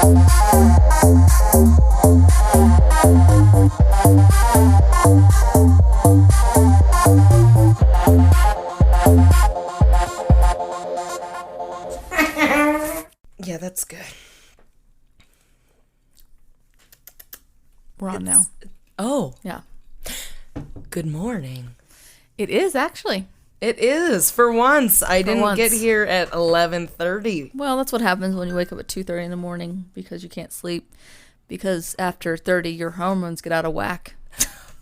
Yeah, that's good. We're on now. Oh. Yeah. Good morning. It is, actually. It is. For once. I didn't get here at 11:30. Well, that's what happens when you wake up at 2:30 in the morning because you can't sleep. Because after 30, your hormones get out of whack.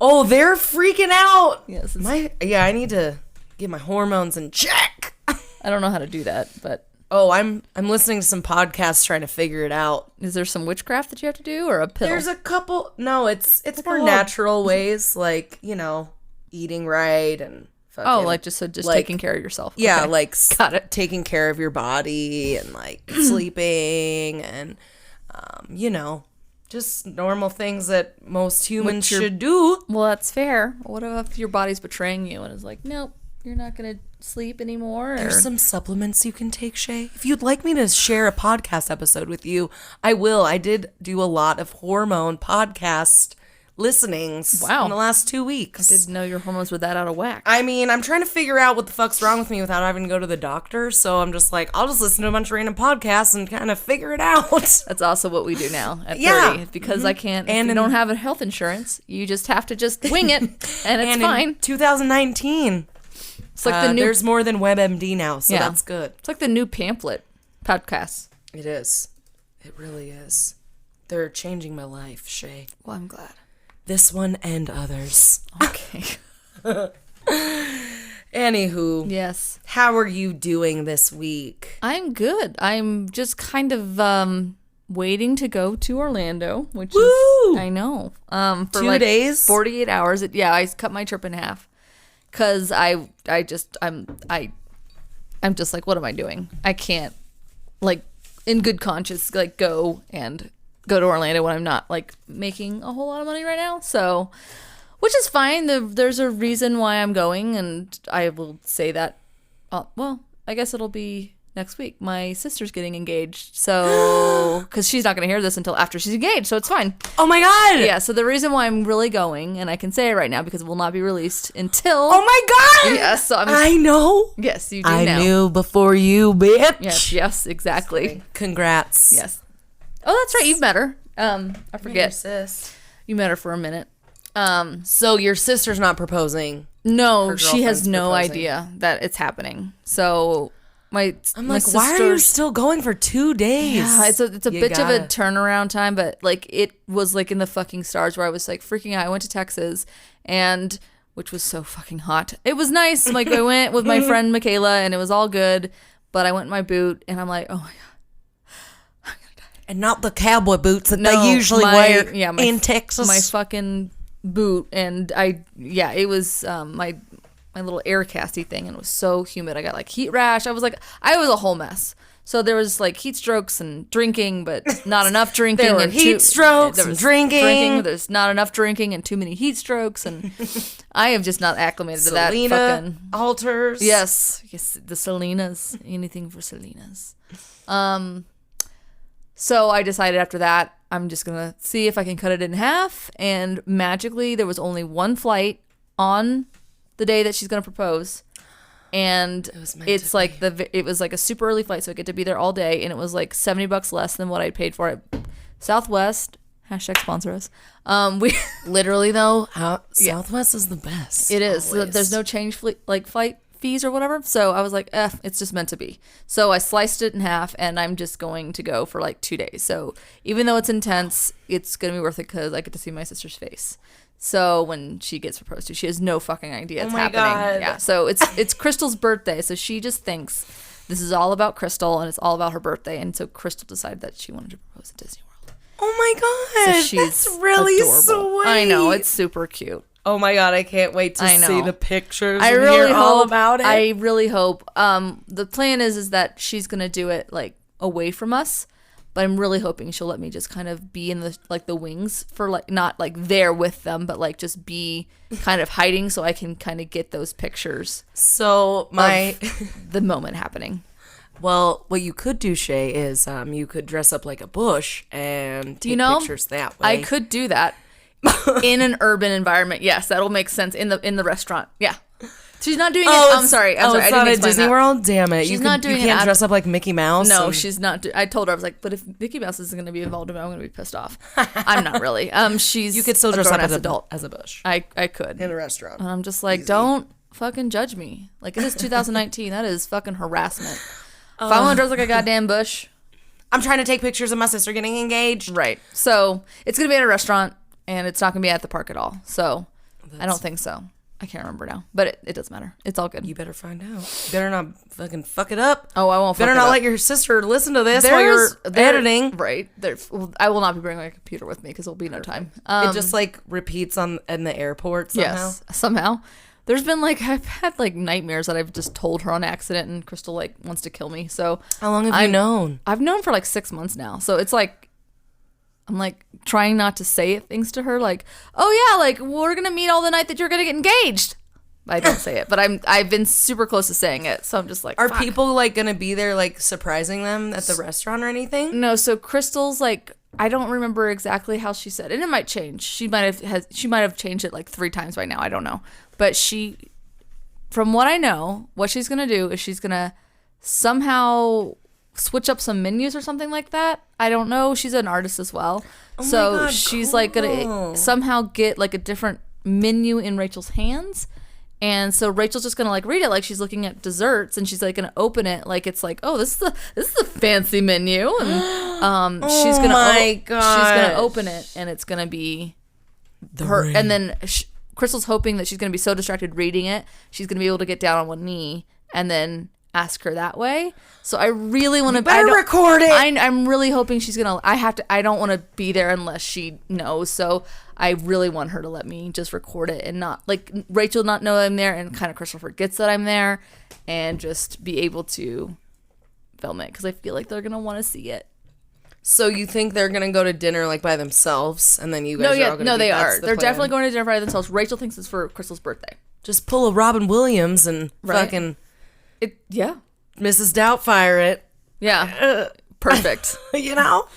Oh, they're freaking out. Yes. I need to get my hormones in check. I don't know how to do that, but... Oh, I'm listening to some podcasts trying to figure it out. Is there some witchcraft that you have to do, or a pill? There's a couple. No, it's more natural ways, like, eating right and fucking, just taking care of yourself. Yeah, okay. like Got it. taking care of your body and like sleeping and just normal things that most humans should do. Well, that's fair. What if your body's betraying you and is like, nope, you're not gonna sleep anymore? There's some supplements you can take, Shay. If you'd like me to share a podcast episode with you, I will. I did do a lot of hormone podcast listenings in the last 2 weeks. I didn't know your hormones were that out of whack. I mean, I'm trying to figure out what the fuck's wrong with me without having to go to the doctor, so I'm just like, I'll just listen to a bunch of random podcasts and kind of figure it out. That's also what we do now at 30. Because I can't, and you don't have a health insurance, you just have to just wing it, and it's fine. In 2019... It's like the new... There's more than WebMD now, so that's good. It's like the new pamphlet podcast. It is. It really is. They're changing my life, Shay. Well, I'm glad. This one and others. Okay. Anywho. Yes. How are you doing this week? I'm good. I'm just kind of waiting to go to Orlando, which Woo! is... I know. For 2 days? 48 hours. I cut my trip in half. Because I'm just like, what am I doing? I can't, like, in good conscience, like, go to Orlando when I'm not, like, making a whole lot of money right now. So, which is fine. There's a reason why I'm going, and I will say that, I guess it'll be next week. My sister's getting engaged, so, because she's not going to hear this until after she's engaged, so it's fine. Oh my god! Yeah, so the reason why I'm really going, and I can say it right now because it will not be released until... Oh my god! Yes, so I know! Yes, you do I now. knew before you, bitch! Yes, exactly. Congrats. Yes. Oh, that's right, you've met her. I forget. Your sis. You met her for a minute. So your sister's not proposing? No, she has no idea that it's happening. So... I'm like, why are you still going for 2 days? Yeah, it's a bitch of a turnaround time, but like it was like in the fucking stars where I was like freaking out. I went to Texas, and which was so fucking hot. It was nice. Like I went with my friend Michaela, and it was all good. But I went in my boot, and I'm like, oh my god, I'm gonna die. And not the cowboy boots that they usually wear in Texas. My fucking boot, and it was my little air casty thing, and it was so humid. I got like heat rash. I was a whole mess. So there was like heat strokes and drinking, but not enough drinking. There were heat strokes and drinking. There's not enough drinking and too many heat strokes, and I have just not acclimated to that fucking altars. Yes, the Selenas. Anything for Selenas. So I decided after that I'm just gonna see if I can cut it in half, and magically there was only one flight on the day that she's gonna propose, and it was like a super early flight, so I get to be there all day, and it was like $70 less than what I paid for it. Southwest # sponsor us. We literally though, Southwest is the best. It is. So there's no change flight fees or whatever. So I was like, it's just meant to be. So I sliced it in half, and I'm just going to go for like 2 days. So even though it's intense, it's gonna be worth it because I get to see my sister's face. So when she gets proposed to, she has no fucking idea it's happening. God. Yeah. So it's Crystal's birthday, so she just thinks this is all about Crystal and it's all about her birthday. And so Crystal decided that she wanted to propose at Disney World. Oh my god, so that's really adorable. Sweet. I know, it's super cute. Oh my god, I can't wait to see the pictures. I and really hear all about it. I really hope. The plan is that she's gonna do it like away from us. But I'm really hoping she'll let me just kind of be in the wings for like, not like there with them, but like just be kind of hiding so I can kind of get those pictures. So the moment happening. Well, what you could do, Shay, is you could dress up like a bush and take pictures that way. I could do that in an urban environment. Yes, that'll make sense in the restaurant. Yeah. She's not doing it. I'm sorry. It's not at Disney World? Damn it. She's not doing it. You can't dress up like Mickey Mouse? No, she's not. I told her, I was like, but if Mickey Mouse isn't going to be involved in it, I'm going to be pissed off. I'm not really. You could still dress up as a bush. I could. In a restaurant. And I'm just like, don't fucking judge me. Like, it is 2019. That is fucking harassment. If I want to dress like a goddamn bush. I'm trying to take pictures of my sister getting engaged. Right. So it's going to be at a restaurant, and it's not going to be at the park at all. So I don't think so. I can't remember now, but it doesn't matter. It's all good. You better find out. You better not fucking fuck it up. Oh, I won't fuck it up. Better not let your sister listen to this while you're editing. Right. I will not be bringing my computer with me because there'll be no time. It just like repeats in the airport somehow. Yes, somehow. There's been like, I've had like nightmares that I've just told her on accident, and Crystal like wants to kill me. So how long have you known? I've known for like 6 months now. So it's like, I'm like trying not to say things to her, like, oh yeah, like we're gonna meet all the night that you're gonna get engaged. I don't say it, but I've been super close to saying it, so I'm just like, are fuck. people like gonna be there like surprising them at the restaurant or anything? No, so Crystal's like, I don't remember exactly how she said it, and it might change. She might have changed it like 3 times by now. I don't know, but from what I know, what she's gonna do is she's gonna somehow switch up some menus or something like that. I don't know. She's an artist as well, so God, she's cool. Like gonna somehow get like a different menu in Rachel's hands. And so Rachel's just gonna like read it like she's looking at desserts, and she's like gonna open it like it's like, oh, this is the fancy menu, and she's gonna open it, and it's gonna be her, and then Crystal's hoping that she's gonna be so distracted reading it, she's gonna be able to get down on one knee and then ask her that way. So I really want to record it. I'm really hoping she's gonna. I don't want to be there unless she knows. So I really want her to let me just record it and not like Rachel not know I'm there, and kind of Crystal forgets that I'm there, and just be able to film it because I feel like they're gonna want to see it. So you think they're gonna go to dinner like by themselves, and then you guys are all gonna they are. They're definitely going to dinner by themselves. Rachel thinks it's for Crystal's birthday. Just pull a Robin Williams and fucking Mrs. Doubtfire it. Yeah. Perfect. You know?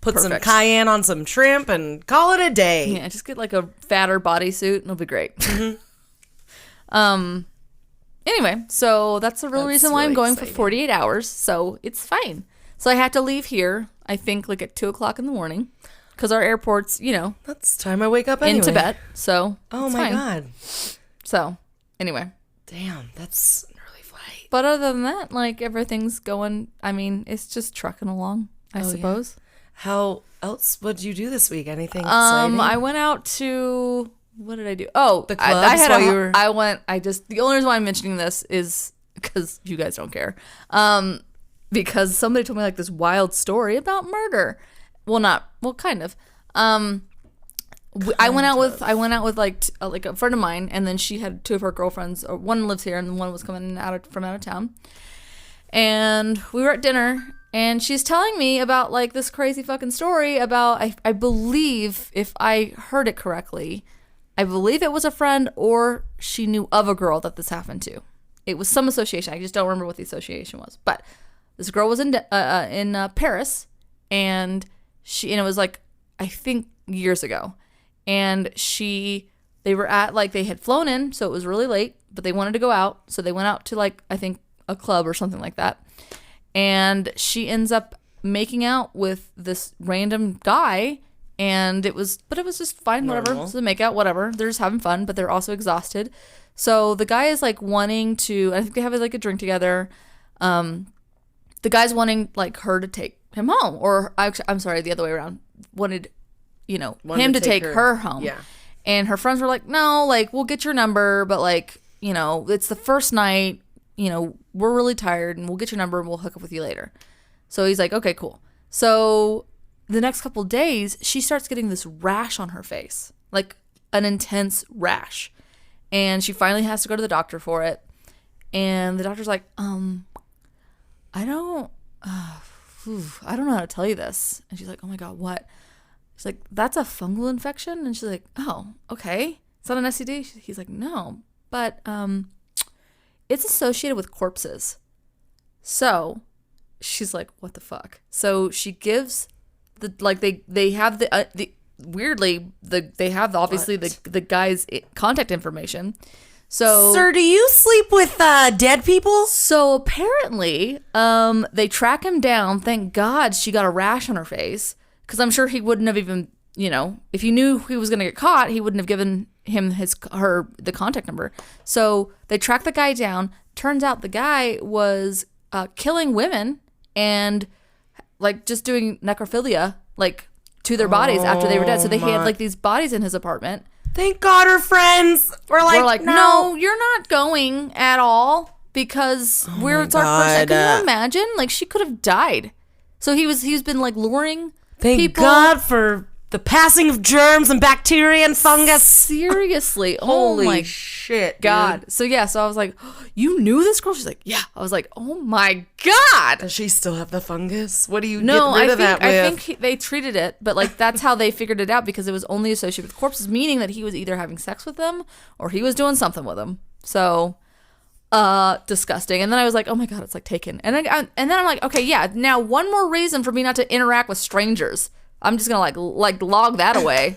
Put some cayenne on some shrimp and call it a day. Yeah, just get like a fatter bodysuit and it'll be great. Anyway, so that's the real reason why I'm going for 48 hours. So it's fine. So I had to leave here, I think, like at 2:00 in the morning. Because our airport's, that's the time I wake up anyway. In Tibet. So oh my God. So anyway. Damn, that's an early flight. But other than that, like everything's going, I mean, it's just trucking along, I suppose. Yeah. How else, what did you do this week? Anything exciting? I went out to, what did I do? Oh, the clubs the only reason why I'm mentioning this is because you guys don't care. Because somebody told me like this wild story about murder. Kind of. I went out with like a friend of mine, and then she had 2 of her girlfriends. Or one lives here, and one was coming from out of town. And we were at dinner, and she's telling me about like this crazy fucking story about. I believe, if I heard it correctly, I believe it was a friend, or she knew of a girl that this happened to. It was some association. I just don't remember what the association was. But this girl was in Paris, and it was like, I think years ago. And they were at, like, they had flown in, so it was really late, but they wanted to go out. So they went out to, like, I think a club or something like that. And she ends up making out with this random guy. And it was just fine, whatever. So they make out, whatever. They're just having fun, but they're also exhausted. So the guy is, like, wanting to, I think they have, like, a drink together. The guy's wanting, like, her to take him home. Or, I'm sorry, the other way around. Wanted him to take her home. Yeah. And her friends were like, no, like, we'll get your number, but, like, it's the first night, we're really tired, and we'll get your number, and we'll hook up with you later. So he's like, okay, cool. So the next couple days, she starts getting this rash on her face, like an intense rash. And she finally has to go to the doctor for it. And the doctor's like, I don't know how to tell you this. And she's like, oh my God, what? She's like, that's a fungal infection? And she's like, oh, okay. It's not an STD? He's like, no, but it's associated with corpses. So she's like, what the fuck? So she gives they have the weirdly they have obviously the guy's contact information. So, sir, do you sleep with dead people? So apparently, they track him down. Thank God she got a rash on her face, because I'm sure he wouldn't have even, if he knew he was going to get caught, he wouldn't have given him the contact number. So they track the guy down. Turns out the guy was killing women and like just doing necrophilia like to their bodies after they were dead. So they had like these bodies in his apartment. Thank God her friends were like, no, you're not going at all because it's our first. Can you imagine? Like, she could have died. So he's been like luring people. God for the passing of germs and bacteria and fungus. Seriously. Holy my shit, God. Dude. So yeah, so I was like, oh, you knew this girl? She's like, yeah. I was like, oh my God. Does she still have the fungus? What do you get rid of that with? I think they treated it, but like that's how they figured it out, because it was only associated with corpses, meaning that he was either having sex with them or he was doing something with them. So disgusting. And then I was like, oh my God, it's like taken. And then I'm like, okay, yeah, now one more reason for me not to interact with strangers. I'm just gonna like log that away.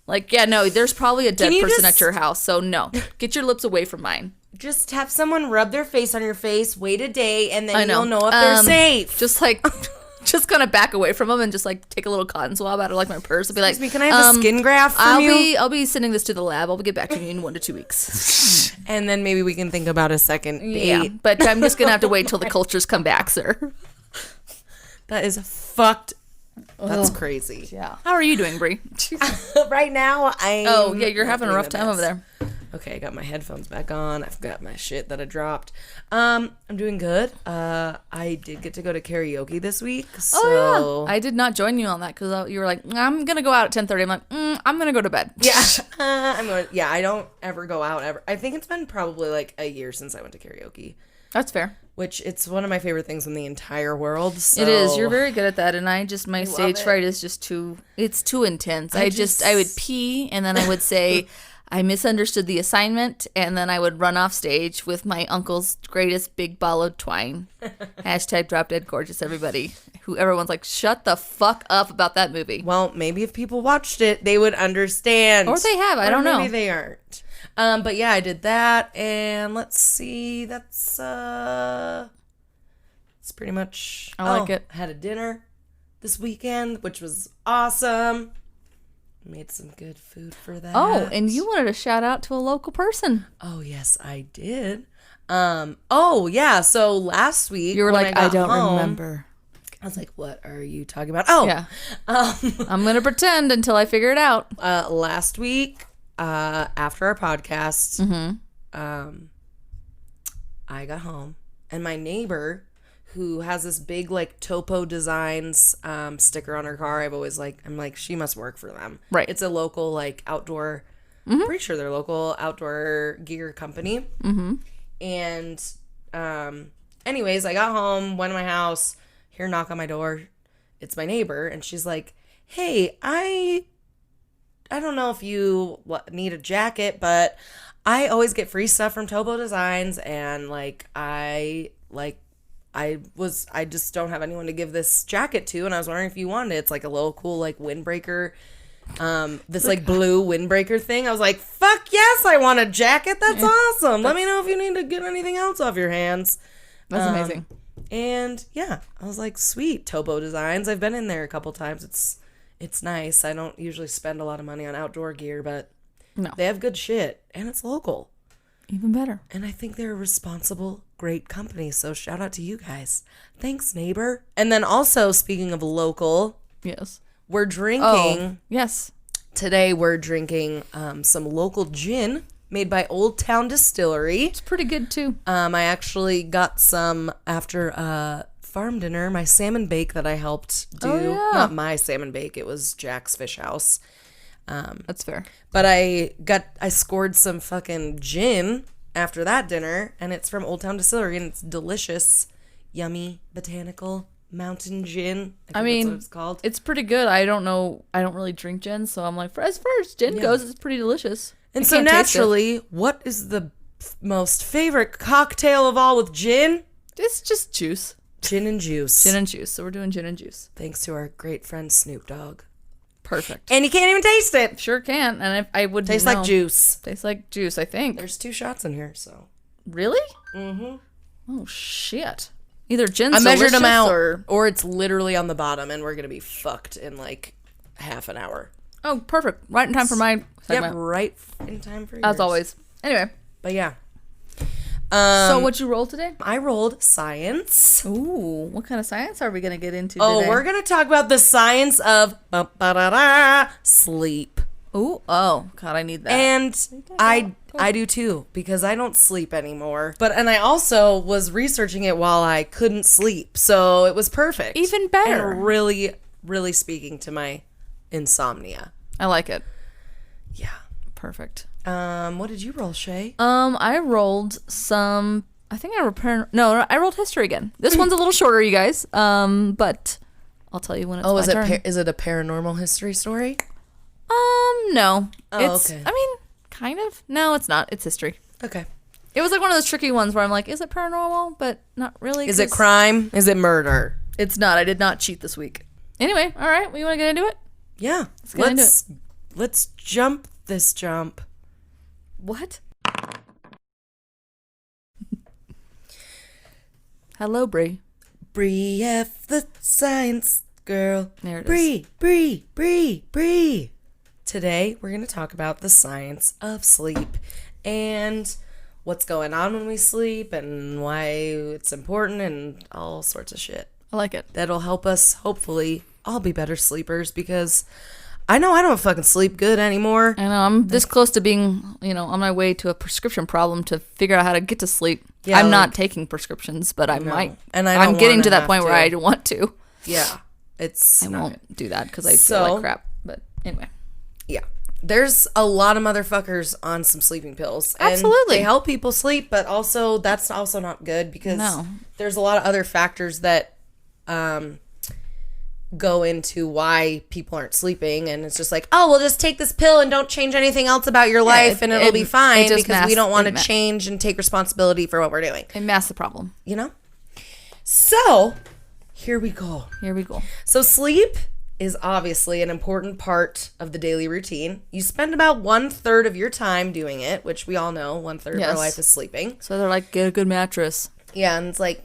Like, yeah, no, there's probably a dead person at your house, so no, get your lips away from mine. Just have someone rub their face on your face, wait a day, and then you'll know if they're safe. Just kind of back away from them and just like take a little cotton swab out of like my purse and be like, excuse me, can I have a skin graft from you? I'll be sending this to the lab. I'll get back to you in 1 to 2 weeks. And then maybe we can think about a second date. Yeah, but I'm just gonna have to wait till the cultures come back, sir. That is fucked. That's crazy. Yeah. How are you doing, Brie? Right now, you're having a rough time over there. Okay, I got my headphones back on. I've got my shit that I dropped. I'm doing good. I did get to go to karaoke this week. So. Oh, yeah. I did not join you on that because you were like, I'm going to go out at 10:30. I'm like, I'm going to go to bed. Yeah. I don't ever go out ever. I think it's been probably like a year since I went to karaoke. That's fair. Which it's one of my favorite things in the entire world. So. It is. You're very good at that, and my stage fright is just too intense. I would pee, and then I would say I misunderstood the assignment, and then I would run off stage with my uncle's greatest big ball of twine. Hashtag drop dead gorgeous, everybody. Who everyone's like, shut the fuck up about that movie. Well, maybe if people watched it, they would understand. Or they have. I don't know. Maybe they aren't. But yeah, I did that, and let's see, that's pretty much. I like it. I had a dinner this weekend, which was awesome. Made some good food for that. Oh, and you wanted to shout out to a local person. Oh yes, I did. Yeah. So last week you were like, I don't remember. I was like, what are you talking about? Oh, yeah. I'm gonna pretend until I figure it out. Last week. After our podcast, I got home, and my neighbor, who has this big like Topo Designs sticker on her car, I'm like, she must work for them. Right. It's a local like outdoor, pretty sure they're local outdoor gear company. Mm-hmm. And anyways, I got home, went to my house, hear a knock on my door. It's my neighbor, and she's like, hey, I don't know if you need a jacket, but I always get free stuff from Topo Designs, and I just don't have anyone to give this jacket to, and I was wondering if you wanted it. It's like a little cool like windbreaker, this like blue windbreaker thing. I was like, fuck yes, I want a jacket. That's awesome. Let me know if you need to get anything else off your hands. That's amazing. And yeah, I was like, sweet, Topo Designs. I've been in there a couple times. It's nice. I don't usually spend a lot of money on outdoor gear, but they have good shit, and it's local. Even better. And I think they're a responsible, great company, so shout out to you guys. Thanks, neighbor. And then also, speaking of local, yes, we're drinking. Oh, yes. Today we're drinking some local gin made by Old Town Distillery. It's pretty good, too. I actually got some after farm dinner, my salmon bake that I helped do. Oh, yeah. Not my salmon bake, it was Jack's Fish House. That's fair. But I scored some fucking gin after that dinner, and it's from Old Town Distillery, and it's delicious, yummy, botanical mountain gin. I mean, that's what it's called. It's pretty good. I don't know. I don't really drink gin, so I'm like, as far as gin goes, it's pretty delicious. And so naturally, what is the most favorite cocktail of all with gin? It's just juice. Gin and juice. Gin and juice. So we're doing gin and juice. Thanks to our great friend Snoop Dogg. Perfect. And you can't even taste it. Sure can. And I would Tastes like juice. Tastes like juice, I think. There's 2 shots in here, so. Really? Mm-hmm. Oh, shit. Either gin's I measured them out, or... or it's literally on the bottom, and we're going to be fucked in like half an hour. Oh, perfect. Right in time for my segment. Yep, right in time for yours. As always. Anyway. But yeah. So what'd you roll today? I rolled science. Ooh, what kind of science are we going to get into Oh, today? we're going to talk about the science of sleep. Ooh, oh, God, I need that. And I do too, because I don't sleep anymore. And I also was researching it while I couldn't sleep. So it was perfect. Even better. And really, really speaking to my insomnia. I like it. Yeah. Perfect. What did you roll, Shay? I rolled some. I think I rolled. No, I rolled history again. This one's a little shorter, you guys. But I'll tell you when it's my turn. Is it a paranormal history story? No. Oh, It's. okay. I mean, kind of. No, it's not. It's history. Okay. It was like one of those tricky ones where I'm like, is it paranormal? But not really. Is it crime? Is it murder? It's not. I did not cheat this week. Anyway, all right. We want to get into it? Yeah. get into Let's jump this jump. What? Hello, Brie. Brie F, the science girl. There it is. Brie. Today, we're going to talk about the science of sleep and what's going on when we sleep and why it's important and all sorts of shit. I like it. That'll help us, hopefully, all be better sleepers, because I know I don't fucking sleep good anymore. I know. I'm this close to being, on my way to a prescription problem to figure out how to get to sleep. Yeah, I'm not taking prescriptions, but I might. And I'm getting to that have point where to. I want to. Yeah. I won't do that because I feel like crap. But anyway. Yeah. There's a lot of motherfuckers on some sleeping pills. And Absolutely. they help people sleep, but also that's also not good, because there's a lot of other factors that go into why people aren't sleeping, and it's just like, oh, well, just take this pill and don't change anything else about your life and it'll be fine, because we don't want to change and take responsibility for what we're doing. It masks the problem. So, here we go. So sleep is obviously an important part of the daily routine. You spend about 1/3 of your time doing it, which we all know 1/3 of our life is sleeping. So they're like, get a good mattress. Yeah, and it's like,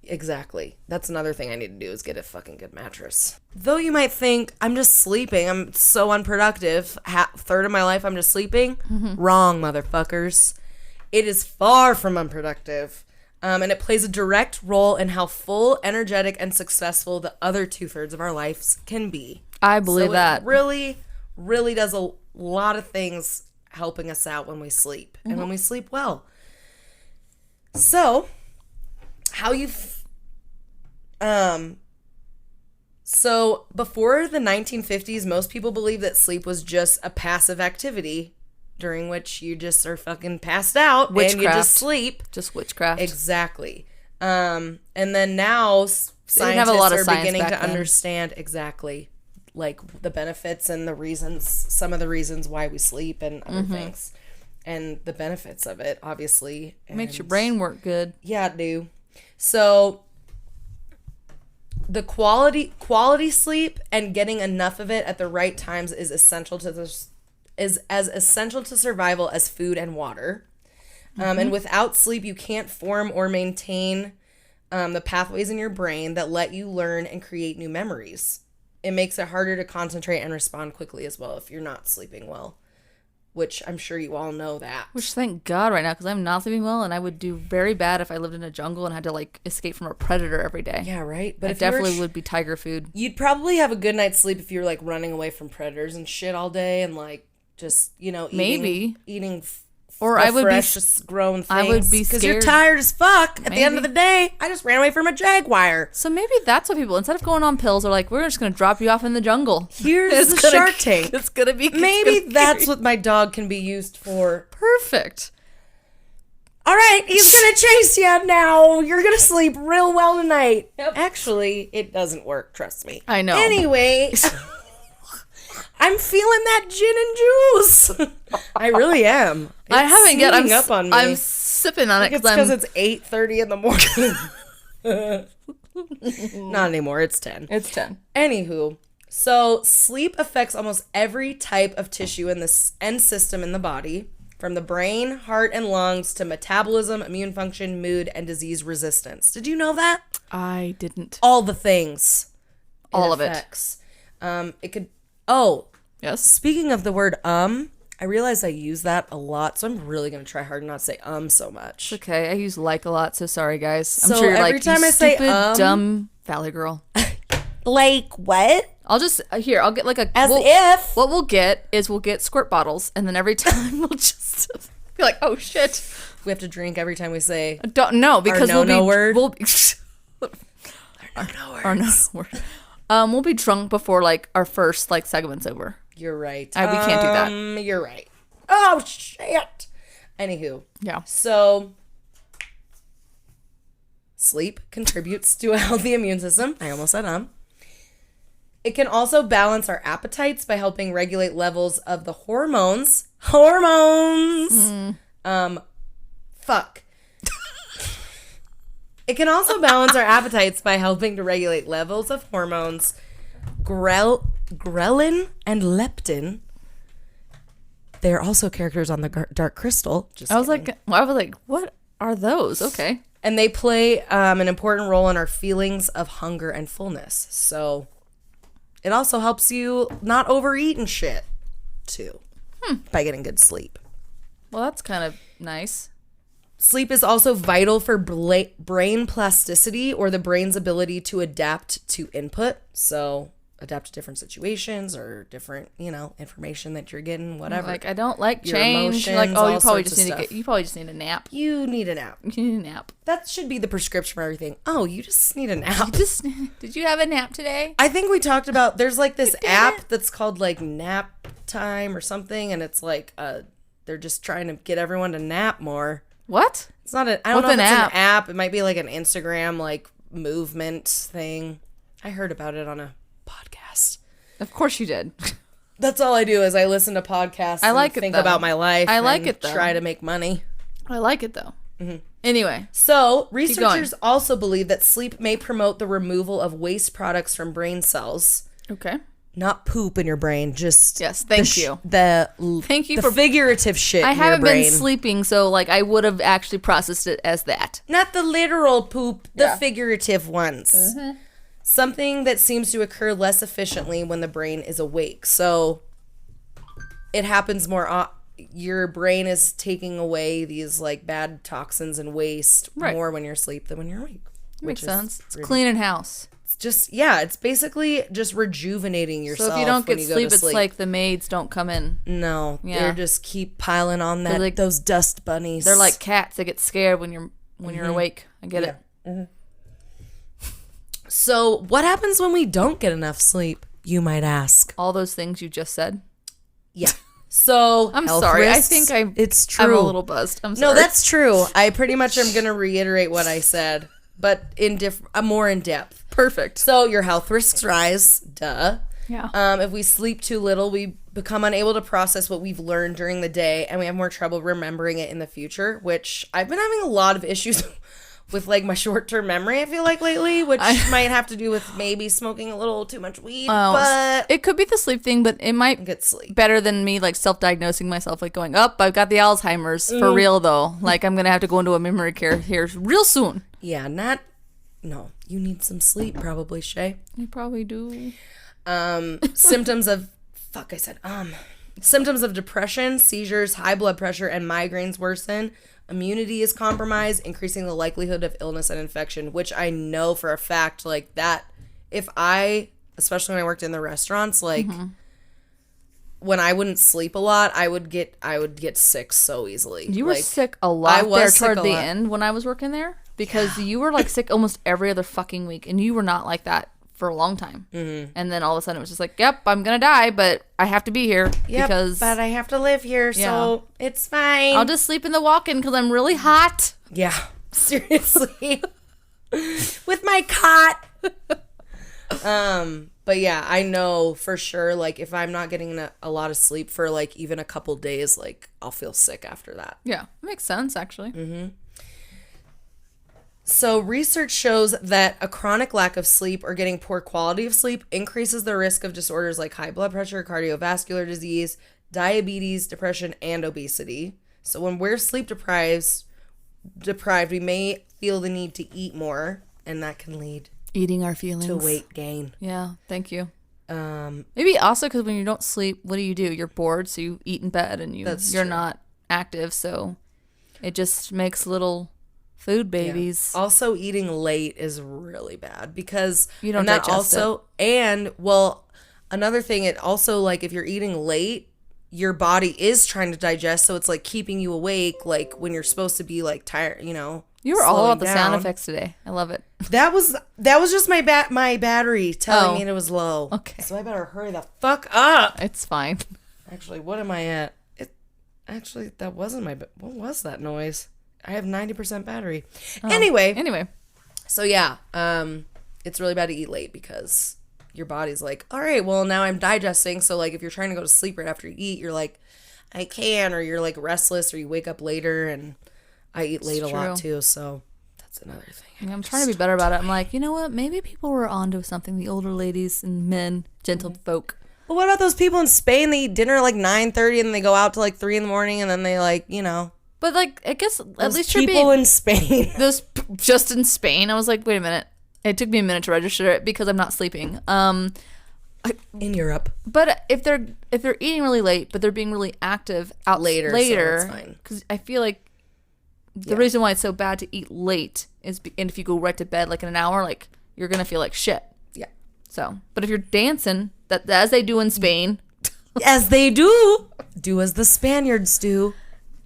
exactly. That's another thing I need to do, is get a fucking good mattress. Though you might think, I'm just sleeping, I'm so unproductive, 1/3 of my life I'm just sleeping. Wrong, motherfuckers. It is far from unproductive. And it plays a direct role in how full, energetic, and successful the other 2/3 of our lives can be. I believe that. It really, really does a lot of things helping us out when we sleep, and when we sleep well. So, so before the 1950s, most people believed that sleep was just a passive activity during which you just are fucking passed out and you just sleep. Just witchcraft. Exactly. And then now scientists are beginning to understand exactly like the benefits and the reasons, some of the reasons why we sleep and other things. And the benefits of it, obviously. It makes your brain work good. Yeah, it do. So the quality sleep and getting enough of it at the right times is essential to is as essential to survival as food and water. And without sleep, you can't form or maintain the pathways in your brain that let you learn and create new memories. It makes it harder to concentrate and respond quickly as well if you're not sleeping well, which I'm sure you all know that. Which, thank God right now, because I'm not sleeping well, and I would do very bad if I lived in a jungle and had to, like, escape from a predator every day. Yeah, right? But I definitely would be tiger food. You'd probably have a good night's sleep if you're, like, running away from predators and shit all day and, like, just, eating or I would fresh, be grown things. I would be scared. Because you're tired as fuck. At the end of the day, I just ran away from a jaguar. So maybe that's what people, instead of going on pills, are like, we're just going to drop you off in the jungle. Here's the Shark Tank. It's going to be... Maybe that's what my dog can be used for. Perfect. All right, he's going to chase you now. You're going to sleep real well tonight. Yep. Actually, it doesn't work, trust me. I know. Anyway... I'm feeling that gin and juice. I really am. I haven't yet. Up on me. I'm sipping on it because it's 8:30 in the morning. Not anymore. It's 10. It's 10. Anywho, so sleep affects almost every type of tissue in the and system in the body, from the brain, heart, and lungs to metabolism, immune function, mood, and disease resistance. Did you know that? I didn't. All the things. All of affects. It could. Oh, Yes. speaking of the word I realize I use that a lot, so I'm really gonna try hard not to say so much. Okay, I use like a lot, so sorry, guys. I'm So sure you're every like, time you I say, stupid, dumb Valley girl. Like what? I'll just, I'll get like a... As if. What we'll get is we'll get squirt bottles, and then every time we'll just be like, oh, shit. We have to drink every time we say I don't know, because our no-no word. We'll be... our no words. Our no word. We'll be drunk before, like, our first, like, segment's over. You're right. We can't do that. You're right. Oh, shit. Anywho. Yeah. So, sleep contributes to a healthy immune system. I almost said It can also balance our appetites by helping regulate levels of the hormones. Fuck. It can also balance our appetites by helping to regulate levels of hormones, ghrelin and leptin. They are also characters on the Dark Crystal. I was like, what are those? Okay. And they play an important role in our feelings of hunger and fullness. So it also helps you not overeat and shit, too, by getting good sleep. Well, that's kind of nice. Sleep is also vital for brain plasticity, or the brain's ability to adapt to input. So adapt to different situations or different, information that you're getting, whatever. Like, I don't like Your change. emotions, Like, oh, you all probably sorts just of need stuff. you probably just need a nap. You need a nap. You need a nap. That should be the prescription for everything. Oh, you just need a nap. Did you have a nap today? I think we talked about, there's like this app that's called like Nap Time or something, and it's like they're just trying to get everyone to nap more. What? It's not I don't What's know if an it's app? an app. It might be like an Instagram like movement thing. I heard about it on a podcast. Of course you did. That's all I do is I listen to podcasts I like and it, think though. about my life. I like and it, though. Try to make money. I like it, though. Anyway. So, researchers also believe that sleep may promote the removal of waste products from brain cells. Okay. Not poop in your brain, just Yes, thank you. Thank you the for figurative shit I in your haven't brain. been sleeping, so, like, I would have actually processed it as that. Not the literal poop, the Yeah. figurative ones. Something that seems to occur less efficiently when the brain is awake. So it happens more. Your brain is taking away these like bad toxins and waste more when you're asleep than when you're awake. Makes sense. It's really- cleaning house. It's just it's basically just rejuvenating yourself. So if you don't when get you go sleep, to it's like the maids don't come in. no, Yeah. they just keep piling on that like- those dust bunnies. They're like cats. They get scared when you're awake. I get it. So what happens when we don't get enough sleep? You might ask. All those things you just said. Yeah. So I'm health sorry. risks, I think it's true. I'm a little buzzed. I'm sorry. No, that's true. I pretty much am going to reiterate what I said, but in more in depth. perfect. So your health risks rise. Duh. Yeah. If we sleep too little, we become unable to process what we've learned during the day, and we have more trouble remembering it in the future, which I've been having a lot of issues with like my short-term memory, I feel like lately, which might have to do with maybe smoking a little too much weed, but it could be the sleep thing, but it might get sleep. better than me like self-diagnosing myself, like going up. I've got the Alzheimer's for real though. Like I'm gonna have to go into a memory care here real soon. Yeah, no, you need some sleep probably, Shay. You probably do. Symptoms of symptoms of depression, seizures, high blood pressure, and migraines worsen. Immunity is compromised, increasing the likelihood of illness and infection, which I know for a fact, like that, especially when I worked in the restaurants, like when I wouldn't sleep a lot, I would get sick so easily. You were Like, sick a lot I was there sick toward a the lot. end when I was working there because you were like sick almost every other fucking week, and you were not like that for a long time. Mm-hmm. And then all of a sudden it was just like, yep, I'm gonna die, but I have to be here because but I have to live here, so it's fine. I'll just sleep in the walk-in because I'm really hot. Yeah, seriously. With my cot. But yeah, I know for sure, like, if I'm not getting a lot of sleep for, like, even a couple days, like, I'll feel sick after that. Yeah, makes sense, actually. So research shows that a chronic lack of sleep or getting poor quality of sleep increases the risk of disorders like high blood pressure, cardiovascular disease, diabetes, depression, and obesity. So when we're sleep deprived, we may feel the need to eat more, and that can lead Eating our feelings. to weight gain. Yeah, thank you. Maybe also because when you don't sleep, what do? You're bored, so you eat in bed, and you're not active, so it just makes little food babies. Yeah. Also, eating late is really bad because You don't digest it. And well, another thing, it also like if you're eating late, your body is trying to digest, so it's like keeping you awake, like when you're supposed to be like tired, you know. You were all slowing about the down. sound effects today. I love it. That was just my battery telling me it was low. Okay. So I better hurry the fuck up. It's fine. Actually, what am I at? Actually, that wasn't what was that noise? I have 90% battery. Anyway. So yeah, it's really bad to eat late because your body's like, all right, well now I'm digesting. So like if you're trying to go to sleep right after you eat, you're like, I can, or you're like restless, or you wake up later. And I eat late a lot too, so that's another thing. I'm trying to be better about it. I'm like, you know what? Maybe people were onto something. The older ladies and men, folk. But what about those people in Spain? They eat dinner at like 9:30 and they go out to like 3 in the morning, and then they like, you know. But like, I guess at least people you're being in Spain. those just in Spain. I was like, wait a minute. It took me a minute to register it because I'm not sleeping. In Europe. But if they're eating really late, but they're being really active out later, so it's fine. Because I feel like the reason why it's so bad to eat late is, and if you go right to bed like in an hour, like you're gonna feel like shit. Yeah. So, but if you're dancing, that as they do in Spain, as they do as the Spaniards do.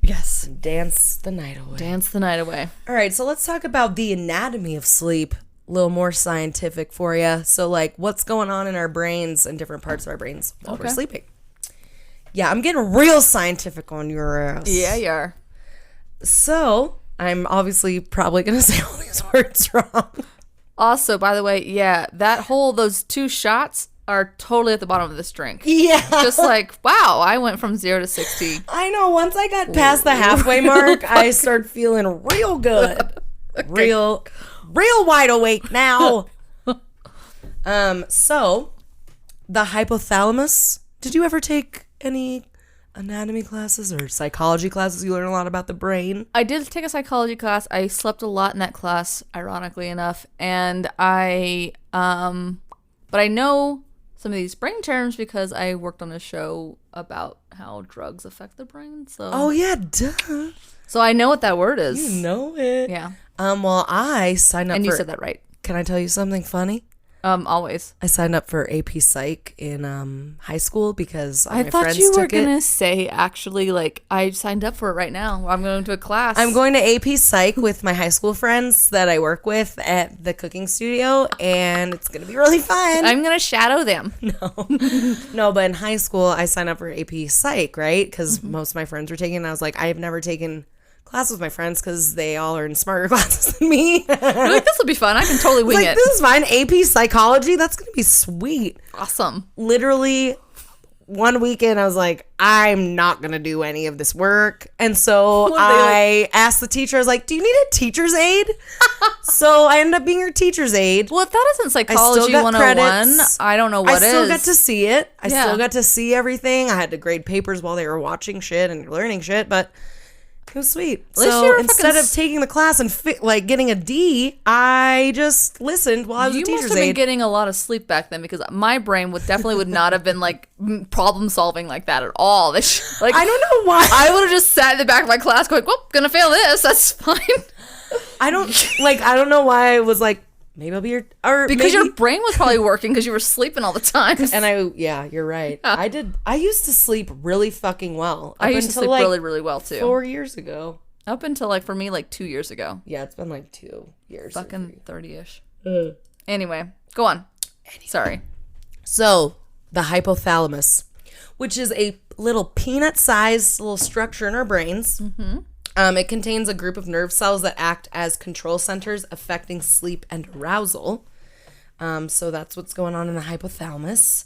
yes, Dance the night away. Dance the night away. All right, so let's talk about the anatomy of sleep. A little more scientific for you. So, like, what's going on in our brains and different parts of our brains while we're sleeping. Yeah, I'm getting real scientific on your ass. Yeah, you are. So, I'm obviously probably going to say all these words wrong. Also, by the way, yeah, those 2 shots are totally at the bottom of this drink. Yeah. Just like, wow, I went from 0 to 60. I know. Once I got past the halfway mark, I started feeling real good. Okay. Real wide awake now. So the hypothalamus. Did you ever take any anatomy classes or psychology classes? You learn a lot about the brain. I did take a psychology class. I slept a lot in that class, ironically enough, and but I know some of these brain terms because I worked on a show about how drugs affect the brain. So oh yeah, duh. So I know what that word is. You know it. Yeah. Well, I signed up and for... you said that right. Can I tell you something funny? Always. I signed up for AP Psych in high school because I my thought friends you were took it. going to say, actually, like, I signed up for it right now. I'm going to a class. I'm going to AP Psych with my high school friends that I work with at the cooking studio, and it's going to be really fun. I'm going to shadow them. No, but in high school, I signed up for AP Psych, right? Because most of my friends were taking it, and I was like, I have never taken class with my friends because they all are in smarter classes than me. You're like, this will be fun. I can totally wing it. This is fine. AP Psychology, that's going to be sweet. Awesome. Literally, one weekend, I was like, I'm not going to do any of this work. And so I asked the teacher, I was like, do you need a teacher's aide? So I ended up being your teacher's aide. Well, if that isn't psychology 101, credits. I don't know what is. I still got to see it. I Yeah. still got to see everything. I had to grade papers while they were watching shit and learning shit, but it was sweet. At least you So were instead of taking the class and getting a D, I just listened while I was a You teacher's must have been aide. getting a lot of sleep back then because my brain would not have been like problem solving like that at all. Like I don't know why. I would have just sat in the back of my class going, well, gonna fail this. That's fine. I don't know why I was like, maybe I'll be Because your brain was probably working because you were sleeping all the time. And you're right. Yeah. I used to sleep really fucking well. I used to sleep really, really well too. 4 years ago. Up until for me 2 years ago. Yeah, it's been 2 years. Fucking 30-ish. Anyway, go on. Sorry. So, the hypothalamus, which is a little peanut-sized little structure in our brains. Mm-hmm. It contains a group of nerve cells that act as control centers affecting sleep and arousal. So that's what's going on in the hypothalamus.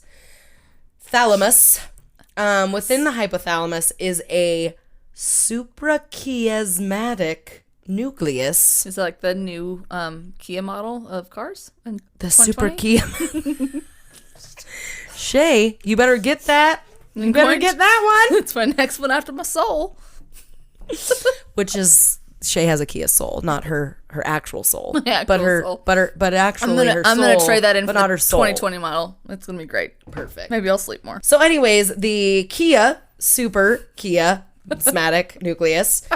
Within the hypothalamus is a suprachiasmatic nucleus. Is it like the new Kia model of cars? In The 2020? super Kia. Shay, you better get that. You better get that one. It's my next one after my soul. Which is Shay has a Kia Soul, not her actual soul. Yeah, but actual soul. but actually her soul. I'm gonna trade that in but for not the her soul. 2020 model. It's gonna be great. Perfect. Maybe I'll sleep more. So anyways, the Kia Super Kia Smatic nucleus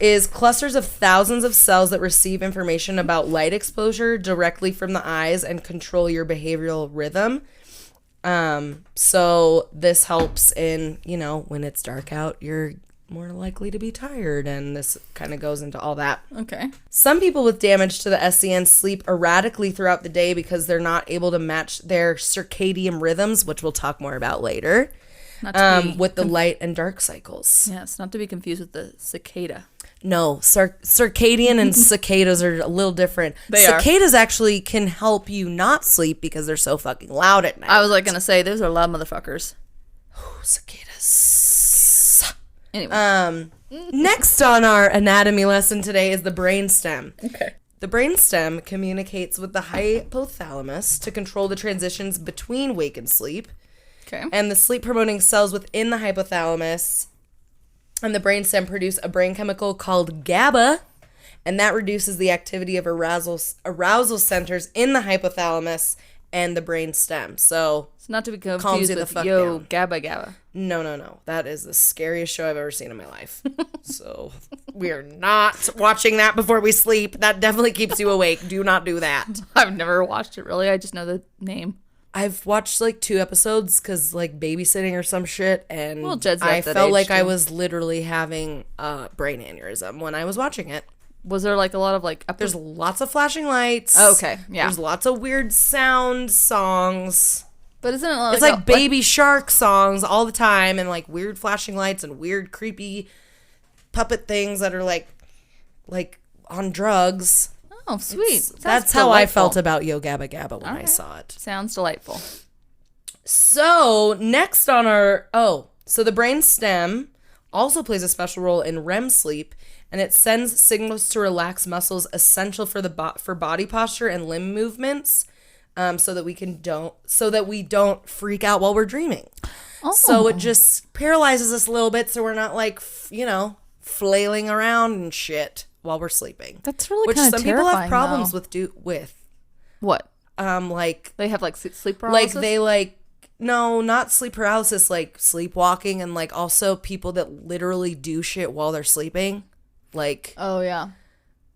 is clusters of thousands of cells that receive information about light exposure directly from the eyes and control your behavioral rhythm. So this helps in, when it's dark out, you're more likely to be tired, and this kind of goes into all that. Okay. Some people with damage to the SCN sleep erratically throughout the day because they're not able to match their circadian rhythms, which we'll talk more about later, with the light and dark cycles. Yes, not to be confused with the cicada. No, circadian and cicadas are a little different. Cicadas actually can help you not sleep because they're so fucking loud at night. I was gonna say, those are loud motherfuckers. Cicadas. Anyway. Next on our anatomy lesson today is the brainstem. Okay. The brainstem communicates with the hypothalamus to control the transitions between wake and sleep. Okay. And the sleep-promoting cells within the hypothalamus and the brainstem produce a brain chemical called GABA, and that reduces the activity of arousal centers in the hypothalamus and the brainstem. So it's not to be calms confused you the with fuck yo down. gabba gabba. No. That is the scariest show I've ever seen in my life. So we are not watching that before we sleep. That definitely keeps you awake. Do not do that. I've never watched it really. I just know the name. I've watched like 2 episodes because like babysitting or some shit, and Well, Jed's I at that felt age, like I too. was literally having a brain aneurysm when I was watching it. Was there like a lot of like There's lots of flashing lights. Oh, okay, yeah. There's lots of weird sound songs. But isn't it like It's like Baby Shark songs all the time, and like weird flashing lights and weird creepy puppet things that are like on drugs. Oh, sweet. That's how I felt about Yo Gabba Gabba when I saw it. Sounds delightful. So next on so the brain stem also plays a special role in REM sleep, and it sends signals to relax muscles essential for for body posture and limb movements, so that we don't freak out while we're dreaming. Oh. So it just paralyzes us a little bit, so we're not like flailing around and shit while we're sleeping. That's really which kind some of people have terrifying, problems though. with. What? Like They have like sleep paralysis? like they no, not sleep paralysis, like sleepwalking, and like also people that literally do shit while they're sleeping, like, Oh, yeah.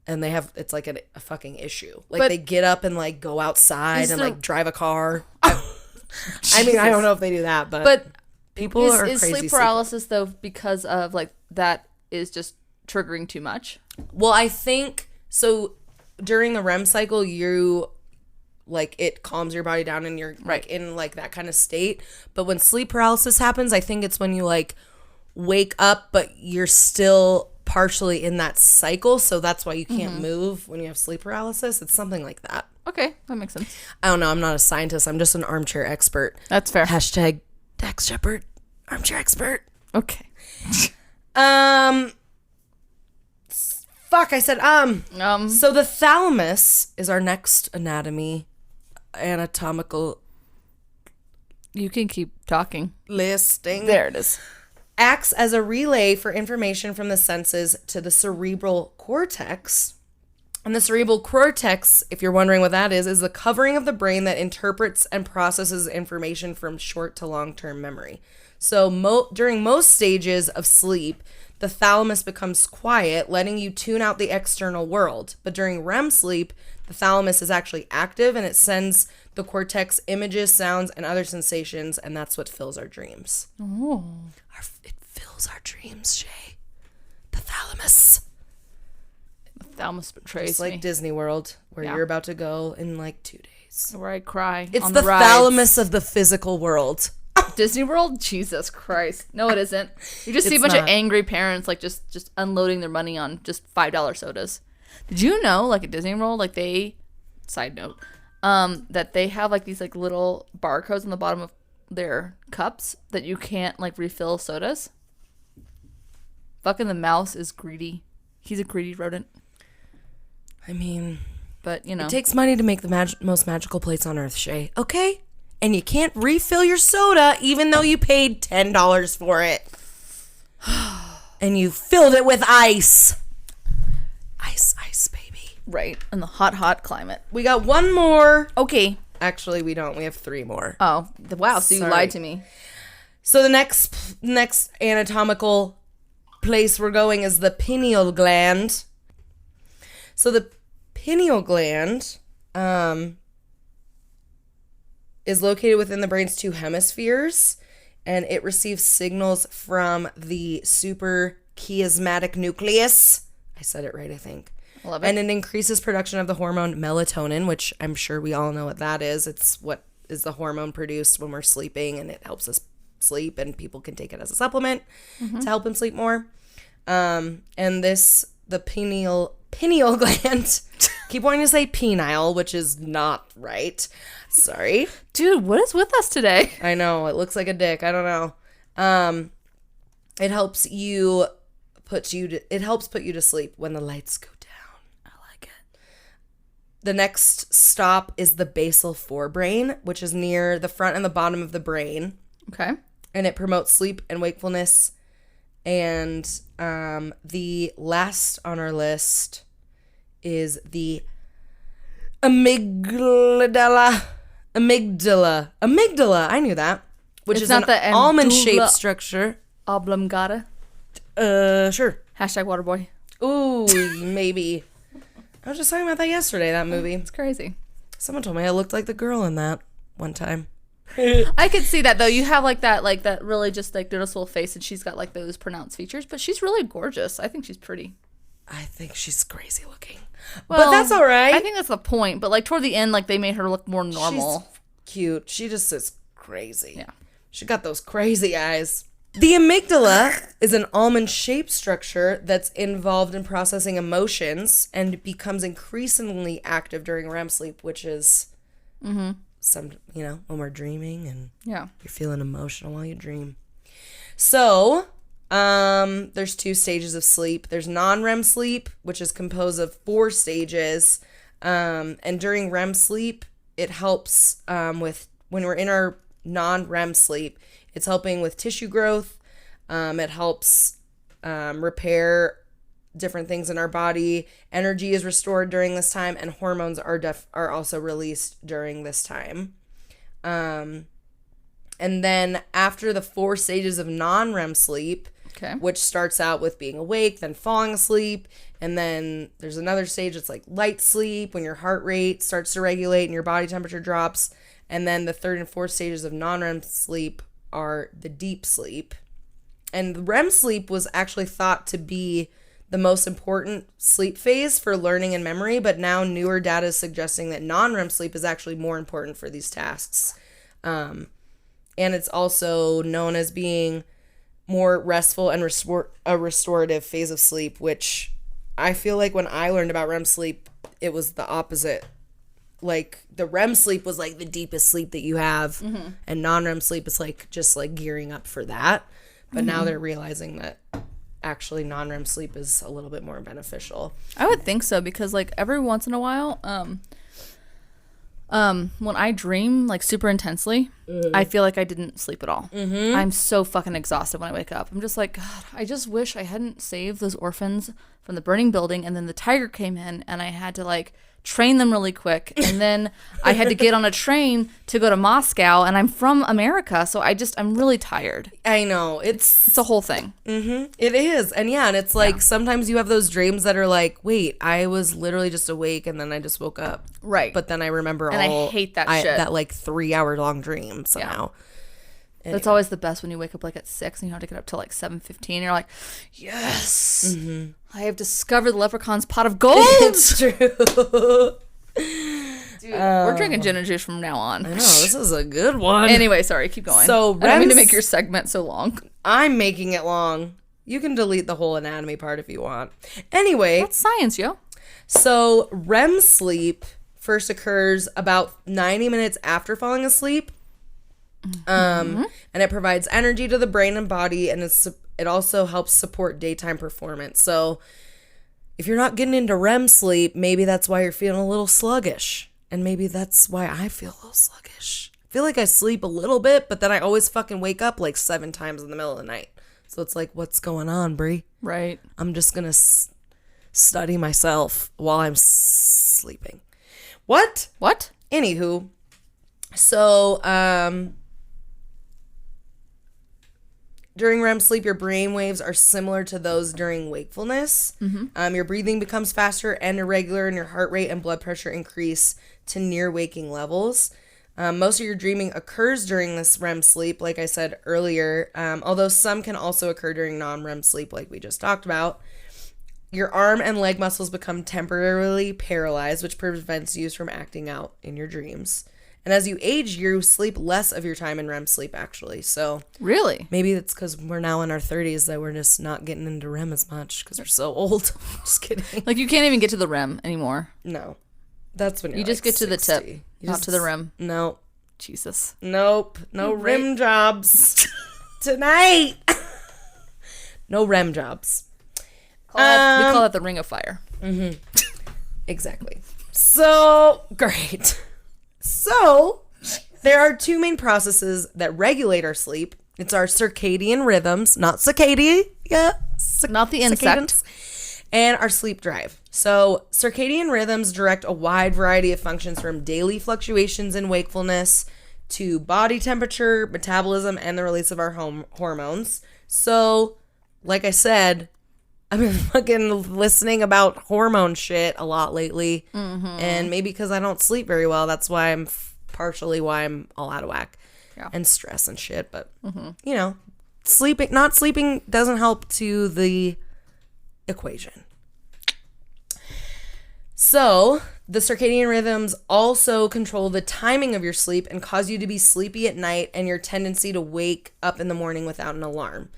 and it's like a fucking issue. Like But they get up and like go outside and there- like drive a car. I mean, I don't know if they do that, but people are is crazy. sleep paralysis, though, because of like that is just triggering too much? Well, I think so. During the REM cycle, it calms your body down and you're like in like that kind of state. But when sleep paralysis happens, I think it's when you like wake up, but you're still partially in that cycle. So that's why you can't move when you have sleep paralysis. It's something like that. Okay, that makes sense. I don't know. I'm not a scientist. I'm just an armchair expert. That's fair. Hashtag Dax Shepard, armchair expert. Okay. Fuck, I said, So the thalamus is our next anatomical You can keep talking. listing. There it is. Acts as a relay for information from the senses to the cerebral cortex. And the cerebral cortex, if you're wondering what that is the covering of the brain that interprets and processes information from short to long-term memory. So during most stages of sleep, the thalamus becomes quiet, letting you tune out the external world. But during REM sleep, the thalamus is actually active and it sends the cortex images, sounds, and other sensations, and that's what fills our dreams. Oh. It fills our dreams, Shay. The thalamus. The thalamus betrays It's like me. Disney World, where Yeah. you're about to go in like 2 days. Where I cry. It's on the rides. thalamus of the physical world. Disney World? Jesus Christ. No, it isn't. You just see a It's bunch of not. angry parents like just unloading their money on just $5 sodas. Did you know, like at Disney World, like side note, that they have like these like little barcodes on the bottom of their cups that you can't like refill sodas? Fucking the mouse is greedy. He's a greedy rodent. I mean, but you know, it takes money to make the most magical plates on Earth, Shay. Okay, and you can't refill your soda even though you paid $10 for it, and you filled it with ice. Ice, baby. Right, in the hot climate. We got one more. Okay. Actually, we don't. We have 3 more. Oh, wow. So you lied to me. So the next anatomical place we're going is the pineal gland. So the pineal gland is located within the brain's 2 hemispheres, and it receives signals from the suprachiasmatic nucleus. I said it right, I think. Love it. And it increases production of the hormone melatonin, which I'm sure we all know what that is. It's what is the hormone produced when we're sleeping, and it helps us sleep, and people can take it as a supplement to help them sleep more. And the pineal gland, keep wanting to say penile, which is not right. Sorry. Dude, what is with us today? I know, it looks like a dick. I don't know. It helps put you to sleep when the lights go down. I like it. The next stop is the basal forebrain, which is near the front and the bottom of the brain. Okay. And it promotes sleep and wakefulness. And the last on our list is the amygdala. I knew that. Which It's is not an the almond-shaped structure. Oblongata. Sure. Hashtag Waterboy. Ooh, maybe. I was just talking about that yesterday, that movie. It's crazy. Someone told me I looked like the girl in that one time. I could see that though. You have like that really just like noticeable face, and she's got like those pronounced features, but she's really gorgeous. I think she's pretty. I think she's crazy looking. Well, but that's all right. I think that's the point. But like toward the end, like they made her look more normal. She's cute. She just is crazy. Yeah. She got those crazy eyes. The amygdala is an almond-shaped structure that's involved in processing emotions and becomes increasingly active during REM sleep, which is some, when we're dreaming and you're feeling emotional while you dream. So, there's 2 stages of sleep. There's non-REM sleep, which is composed of 4 stages. And during REM sleep, it helps with when we're in our non-REM sleep. It's helping with tissue growth. It helps repair different things in our body. Energy is restored during this time, and hormones are also released during this time. And then after the 4 stages of non-REM sleep, which starts out with being awake, then falling asleep, and then there's another stage that's like light sleep, when your heart rate starts to regulate and your body temperature drops. And then the 3rd and 4th stages of non-REM sleep are the deep sleep. And the REM sleep was actually thought to be the most important sleep phase for learning and memory, but now newer data is suggesting that non-REM sleep is actually more important for these tasks. And it's also known as being more restful and a restorative phase of sleep, which I feel like when I learned about REM sleep, it was the opposite. Like the REM sleep was like the deepest sleep that you have, and non-REM sleep is like just like gearing up for that. But now they're realizing that actually non-REM sleep is a little bit more beneficial. I would think so, because like every once in a while, when I dream like super intensely, I feel like I didn't sleep at all. I'm so fucking exhausted when I wake up. I'm just like, God, I just wish I hadn't saved those orphans from the burning building, and then the tiger came in and I had to like train them really quick, and then I had to get on a train to go to Moscow, and I'm from America, so I'm really tired. I know, it's a whole thing. It is. And and it's like sometimes you have those dreams that are like, wait, I was literally just awake and then I just woke up, right? But then I remember and I hate that shit, that like 3-hour long dream somehow. Anyway. That's always the best, when you wake up like at 6 and you have to get up till like 7:15. You're like, yes, I have discovered the leprechaun's pot of gold. It's true. Dude, we're drinking gin and juice from now on. I know, this is a good one. Anyway, sorry, keep going. So I don't mean to make your segment so long. I'm making it long. You can delete the whole anatomy part if you want. Anyway. That's science, yo. So REM sleep first occurs about 90 minutes after falling asleep. And it provides energy to the brain and body, and it also helps support daytime performance. So if you're not getting into REM sleep, maybe that's why you're feeling a little sluggish. And maybe that's why I feel a little sluggish. I feel like I sleep a little bit, but then I always fucking wake up like 7 times in the middle of the night. So it's like, what's going on, Brie? Right. I'm just going to study myself while I'm sleeping. What? Anywho, so during REM sleep, your brain waves are similar to those during wakefulness. Your breathing becomes faster and irregular, and your heart rate and blood pressure increase to near waking levels. Most of your dreaming occurs during this REM sleep, like I said earlier, although some can also occur during non-REM sleep, like we just talked about. Your arm and leg muscles become temporarily paralyzed, which prevents you from acting out in your dreams. And as you age, you sleep less of your time in REM sleep, actually. So really, maybe it's because we're now in our 30s that we're just not getting into REM as much because we're so old. Just kidding. Like, you can't even get to the REM anymore. No. That's when you just get to 60. the tip, not to the REM. No. Jesus. Nope. No REM jobs tonight. No REM jobs. We call it the Ring of Fire. Mm-hmm. Exactly. So, great. So, there are 2 main processes that regulate our sleep. It's our circadian rhythms, not cicadia. Yeah. Not the insect. And our sleep drive. So, circadian rhythms direct a wide variety of functions from daily fluctuations in wakefulness to body temperature, metabolism, and the release of our hormones. So, like I said, I've been fucking listening about hormone shit a lot lately. And maybe because I don't sleep very well, that's why partially why I'm all out of whack. Yeah. And stress and shit. But, you know, not sleeping doesn't help to the equation. So, the circadian rhythms also control the timing of your sleep and cause you to be sleepy at night and your tendency to wake up in the morning without an alarm.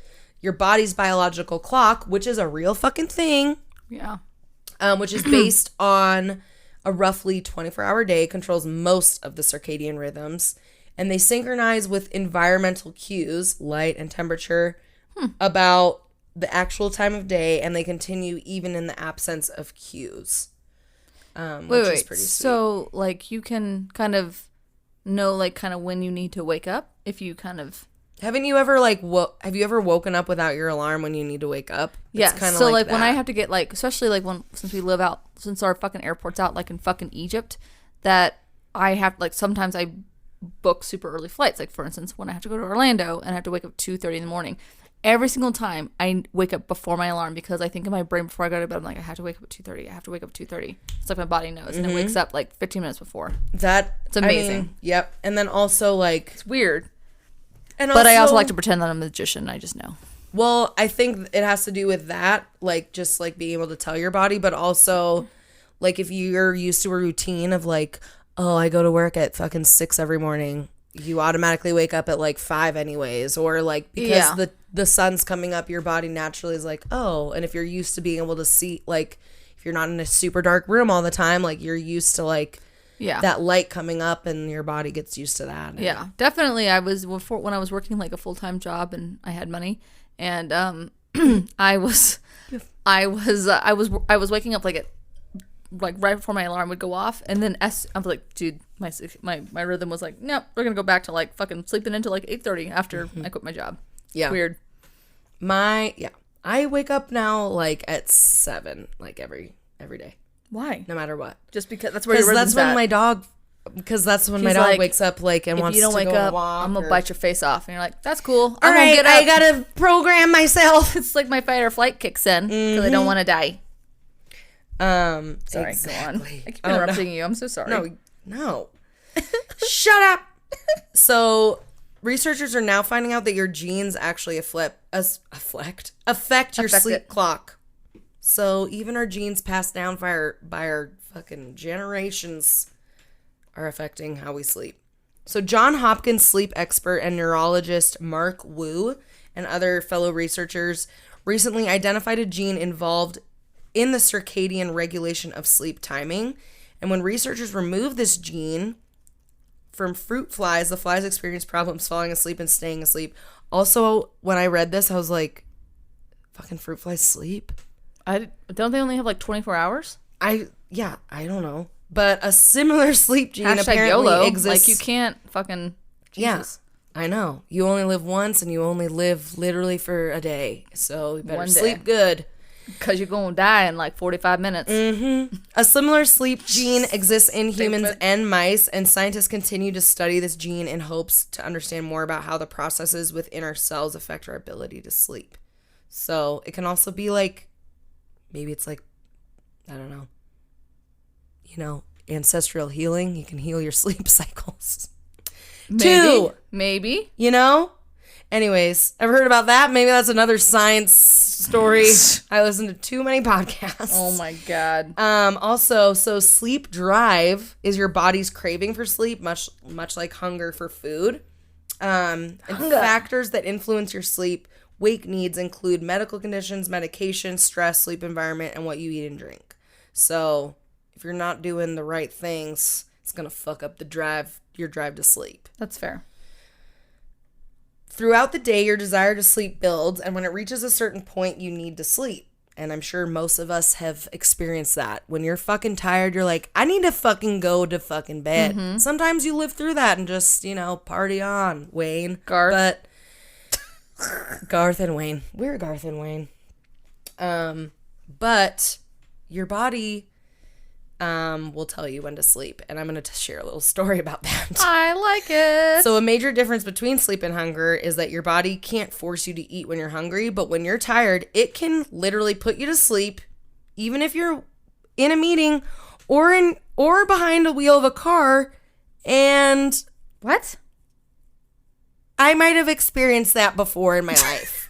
Your body's biological clock, which is a real fucking thing. Yeah. Which is based on a roughly 24-hour day, controls most of the circadian rhythms. And they synchronize with environmental cues, light and temperature, about the actual time of day, and they continue even in the absence of cues. Which is pretty sweet. So, like, you can kind of know, like, kind of when you need to wake up if you kind of... Haven't you ever, like, have you ever woken up without your alarm when you need to wake up? Yeah, so, like when I have to get, like, especially, like, since our fucking airport's out, like, in fucking Egypt, that I have, like, sometimes I book super early flights. Like, for instance, when I have to go to Orlando and I have to wake up 2:30 in the morning, every single time I wake up before my alarm because I think in my brain before I go to bed, I'm like, I have to wake up at 2:30. I have to wake up at 2:30. It's like my body knows, and it wakes up, like, 15 minutes before. It's amazing. I mean, yep. And then also, like... It's weird. But I also like to pretend that I'm a magician. I just know. Well, I think it has to do with that, like, just, like, being able to tell your body, but also, like, if you're used to a routine of, like, oh, I go to work at fucking 6 every morning, you automatically wake up at, like, 5 anyways, or, like, because the sun's coming up, your body naturally is like, oh, and if you're used to being able to see, like, if you're not in a super dark room all the time, like, you're used to, like, that light coming up, and your body gets used to that. Yeah, definitely. I was when I was working like a full-time job and I had money, and I was waking up like right before my alarm would go off, and then I was like, dude, my rhythm was like, nope, we're gonna go back to like fucking sleeping until like 8:30 after I quit my job. Yeah, weird. I wake up now like at 7, like every day. Why? No matter what. Just because that's where your rhythm's at. Because that's when my dog wakes up, like, and wants to go walk. If you don't wake up, I'm gonna bite your face off. And you're like, that's cool. All right, I gotta program myself. It's like my fight or flight kicks in because I don't want to die. Sorry, exactly. Go on. I keep interrupting you. I'm so sorry. No. Shut up. So, researchers are now finding out that your genes actually affect your sleep clock. So even our genes passed down by our fucking generations are affecting how we sleep. So John Hopkins sleep expert and neurologist Mark Wu and other fellow researchers recently identified a gene involved in the circadian regulation of sleep timing. And when researchers removed this gene from fruit flies. The flies experience problems falling asleep and staying asleep. Also, when I read this, I was like, fucking fruit flies sleep? Don't they only have like 24 hours? I don't know. But a similar sleep gene Hashtag apparently YOLO. exists. Like, you can't fucking... Jesus. Yeah, I know. You only live once, and you only live literally for a day. So you better One day. sleep good. Because you're going to die in like 45 minutes. A similar sleep gene exists in humans and mice, and scientists continue to study this gene in hopes to understand more about how the processes within our cells affect our ability to sleep. So it can also be like, maybe it's like, I don't know, ancestral healing. You can heal your sleep cycles. Maybe. Anyways, ever heard about that? Maybe that's another science story. I listen to too many podcasts. Oh my God. Also, so sleep drive is your body's craving for sleep, much like hunger for food. And factors that influence your sleep wake needs include medical conditions, medication, stress, sleep environment, and what you eat and drink. So if you're not doing the right things, it's gonna fuck up your drive to sleep. That's fair. Throughout the day, your desire to sleep builds, and when it reaches a certain point, you need to sleep. And I'm sure most of us have experienced that. When you're fucking tired, you're like, I need to fucking go to fucking bed. Sometimes you live through that and just, party on, Wayne. Garth. Garth and Wayne. We're Garth and Wayne. But your body will tell you when to sleep. And I'm going to share a little story about that. I like it. So a major difference between sleep and hunger is that your body can't force you to eat when you're hungry, but when you're tired, it can literally put you to sleep, even if you're in a meeting or behind a wheel of a car. And what? I might have experienced that before in my life.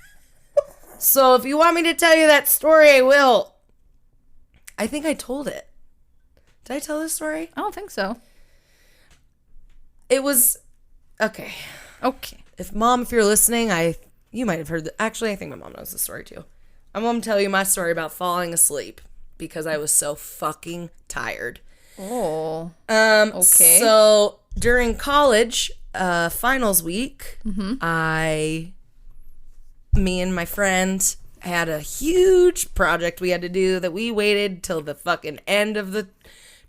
So if you want me to tell you that story, I will. I think I told it. Did I tell this story? I don't think so. It was okay. If you're listening, you might have heard that. Actually, I think my mom knows the story too. I'm going to tell you my story about falling asleep because I was so fucking tired. Oh. Okay. So during college, finals week, me and my friend had a huge project we had to do that we waited till the fucking end of the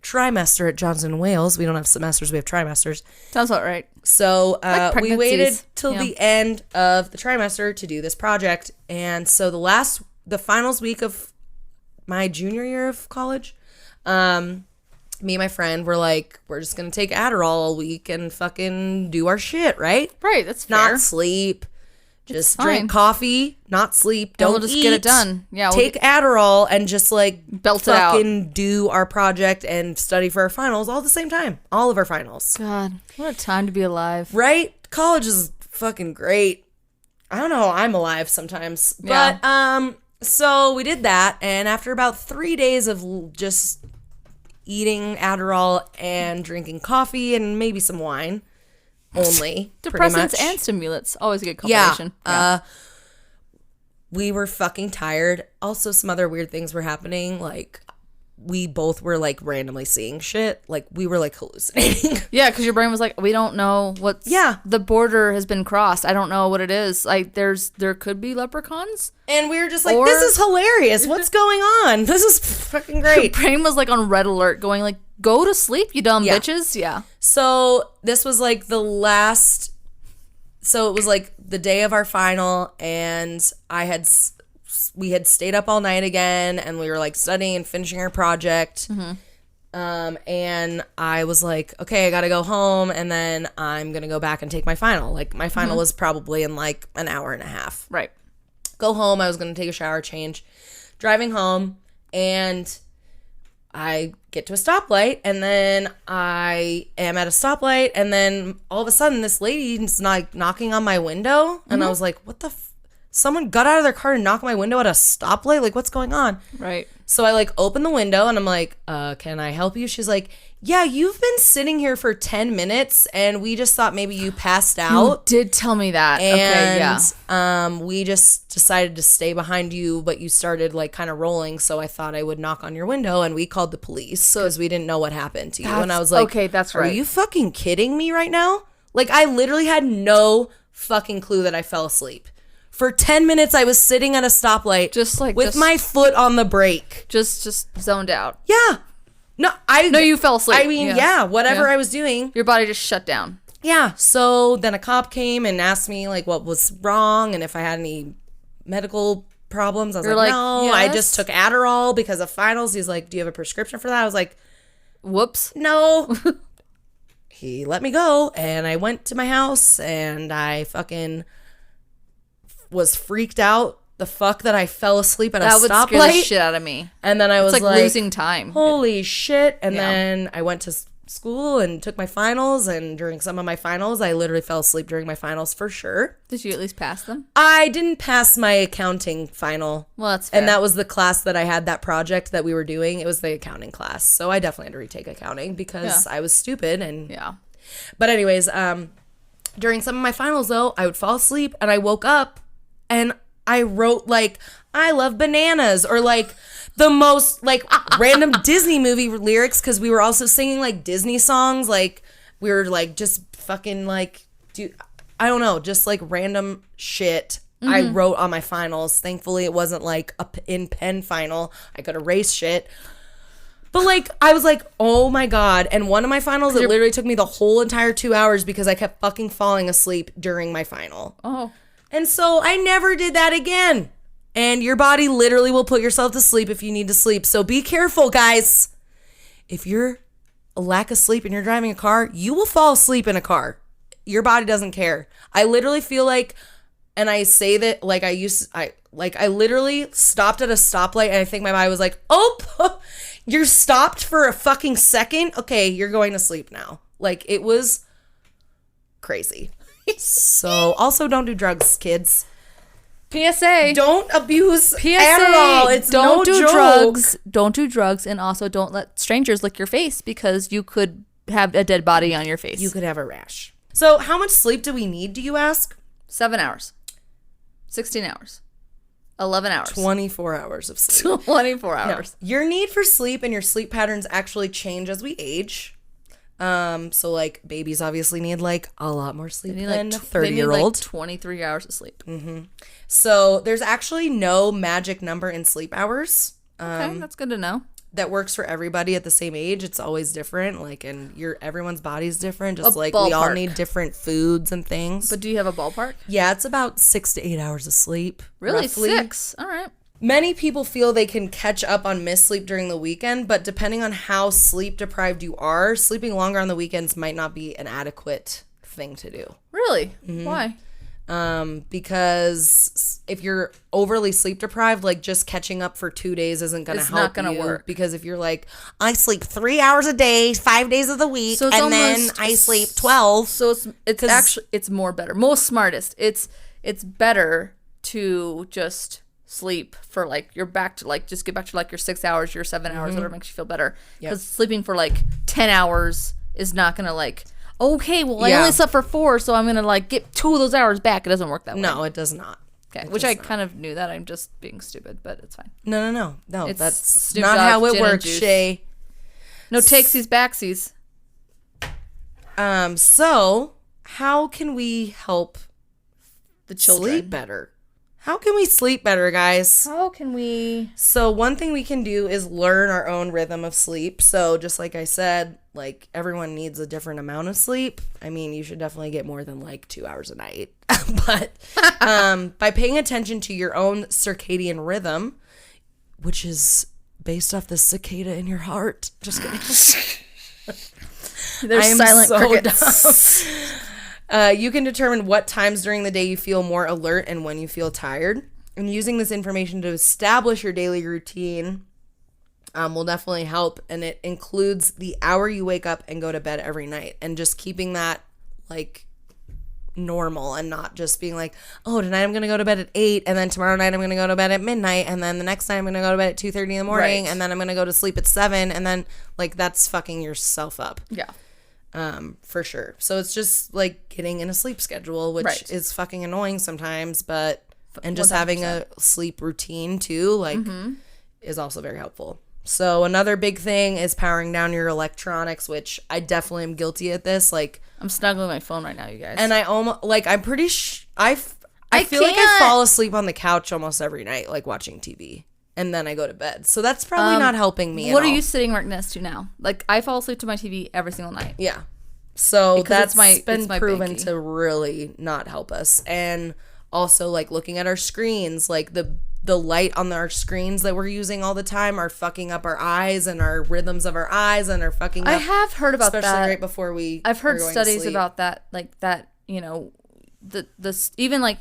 trimester at Johnson Wales. We don't have semesters, we have trimesters. Sounds about right. So Like we waited till Yeah. the end of the trimester to do this project. And so the finals week of my junior year of college, me and my friend were like, we're just going to take Adderall all week and fucking do our shit, right? Right, that's fair. Not sleep. Just fine. drink coffee, not sleep. Don't we'll just eat. get it done. Yeah, Take Adderall and just Belt it out. fucking do our project and study for our finals all at the same time. All of our finals. God, what a time to be alive. Right? College is fucking great. I don't know how I'm alive sometimes. Yeah. But so we did that, and after about 3 days of just eating Adderall and drinking coffee and maybe some wine only, pretty Depressants much. and stimulants. Always a good combination. Yeah. We were fucking tired. Also, some other weird things were happening. Like, we both were, like, randomly seeing shit. Like, we were, like, hallucinating. Yeah, because your brain was like, we don't know what's... Yeah. The border has been crossed. I don't know what it is. Like, there could be leprechauns. And we were just like, Or- this is hilarious. What's going on? This is fucking Your great. brain was, like, on red alert going, like, go to sleep, you dumb Yeah. bitches. Yeah. So this was like the last. So it was like the day of our final, and we had stayed up all night again, and we were like studying and finishing our project. And I was like, okay, I gotta go home, and then I'm gonna go back and take my final. Like my final was probably in like an hour and a half. Right. Go home. I was gonna take a shower, change, driving home, and I get to a stoplight, and then I am at a stoplight, and then all of a sudden this lady is like knocking on my window, and I was like, what the Someone got out of their car and knocked my window at a stoplight? Like, what's going on? Right. So I like open the window and I'm like, can I help you? She's like, yeah, you've been sitting here for 10 minutes and we just thought maybe you passed out. You did tell me that. Okay, yeah. We just decided to stay behind you, but you started like kind of rolling. So I thought I would knock on your window and we called the police because we didn't know what happened to you. And I was like, okay, that's right. Are you fucking kidding me right now? Like, I literally had no fucking clue that I fell asleep. For 10 minutes, I was sitting at a stoplight, with my foot on the brake, just zoned out. Yeah, no, you fell asleep. I mean, whatever I was doing, your body just shut down. Yeah. So then a cop came and asked me like what was wrong and if I had any medical problems. I was like, no, yes. I just took Adderall because of finals. He's like, do you have a prescription for that? I was like, whoops, no. He let me go, and I went to my house, and I fucking was freaked out the fuck that I fell asleep at a stoplight. That would scare the shit out of me. And then I was like losing time. Holy shit. And then I went to school and took my finals, and during some of my finals, I literally fell asleep during my finals for sure. Did you at least pass them? I didn't pass my accounting final. Well, that's fair. And that was the class that I had, that project that we were doing. It was the accounting class. So I definitely had to retake accounting because I was stupid. And But anyways, during some of my finals though, I would fall asleep and I woke up and I wrote like, I love bananas, or like the most like random Disney movie lyrics, because we were also singing like Disney songs. Like we were like just fucking like, dude, I don't know, just like random shit I wrote on my finals. Thankfully, it wasn't like a in pen final. I could erase shit. But like, I was like, oh my God. And one of my finals, it literally took me the whole entire 2 hours because I kept fucking falling asleep during my final. Oh. And so I never did that again. And your body literally will put yourself to sleep if you need to sleep. So be careful, guys. If you're a lack of sleep and you're driving a car, you will fall asleep in a car. Your body doesn't care. I literally feel like, and I say that like I literally stopped at a stoplight and I think my body was like, oh, you're stopped for a fucking second? Okay, you're going to sleep now. Like, it was crazy. So also don't do drugs, kids. PSA. Don't abuse Adderall. It's don't do joke. drugs. Don't do drugs, and also don't let strangers lick your face because you could have a dead body on your face. You could have a rash. So how much sleep do we need, do you ask? 7 hours. 16 hours. 11 hours. 24 hours of sleep. 24 hours. No. Your need for sleep and your sleep patterns actually change as we age. So like babies obviously need like a lot more sleep than a 30-year-old. They need like 23 hours of sleep. So there's actually no magic number in sleep hours. Okay, that's good to know. That works for everybody at the same age. It's always different. Like, and everyone's body's different. Just like we all need different foods and things. But do you have a ballpark? Yeah, it's about 6 to 8 hours of sleep. Really? Roughly. 6? All right. Many people feel they can catch up on missed sleep during the weekend, but depending on how sleep deprived you are, sleeping longer on the weekends might not be an adequate thing to do. Really? Why? Because if you're overly sleep deprived, like just catching up for 2 days isn't going to help. It's not going to work. Because if you're like, I sleep 3 hours a day, 5 days of the week, so and then I sleep 12. So it's actually, it's more better. Most smartest. It's better to just sleep for like, you're back to like, just get back to like your 6 hours, your 7 hours, whatever makes you feel better. Because sleeping for like 10 hours is not going to like, okay, well, I only slept for 4, so I'm going to like get 2 of those hours back. It doesn't work that way. No, it does not. Okay, which I kind of knew that. I'm just being stupid, but it's fine. No, it's that's Snoop not Dogg, how it works, Shay. No takesies, backsies. So how can we help the children sleep better? How can we sleep better, guys? How can we? So one thing we can do is learn our own rhythm of sleep. So just like I said, like everyone needs a different amount of sleep. I mean, you should definitely get more than like 2 hours a night. But by paying attention to your own circadian rhythm, which is based off the cicada in your heart. Just kidding. There's silent crickets. You can determine what times during the day you feel more alert and when you feel tired. And using this information to establish your daily routine will definitely help. And it includes the hour you wake up and go to bed every night. And just keeping that like normal and not just being like, oh, tonight I'm going to go to bed at 8 and then tomorrow night I'm going to go to bed at midnight and then the next night I'm going to go to bed at 2:30 in the morning and then I'm going to go to sleep at 7 and then like that's fucking yourself up. Yeah. For sure. So it's just like getting in a sleep schedule, which is fucking annoying sometimes, but and just 100%. Having a sleep routine too, like is also very helpful. So another big thing is powering down your electronics, which I definitely am guilty at this. Like I'm snuggling my phone right now, you guys. And I almost like I'm pretty I feel like I fall asleep on the couch almost every night, like watching TV. And then I go to bed. So that's probably not helping me at all. What are you sitting right next to now? Like, I fall asleep to my TV every single night. Yeah. So because that's been proven to really not help us. And also, like, looking at our screens, like, the light on our screens that we're using all the time are fucking up our eyes and our rhythms of our eyes and are fucking up. I have heard about especially that. Especially right before I've heard studies about that, like, that, you know, even, like,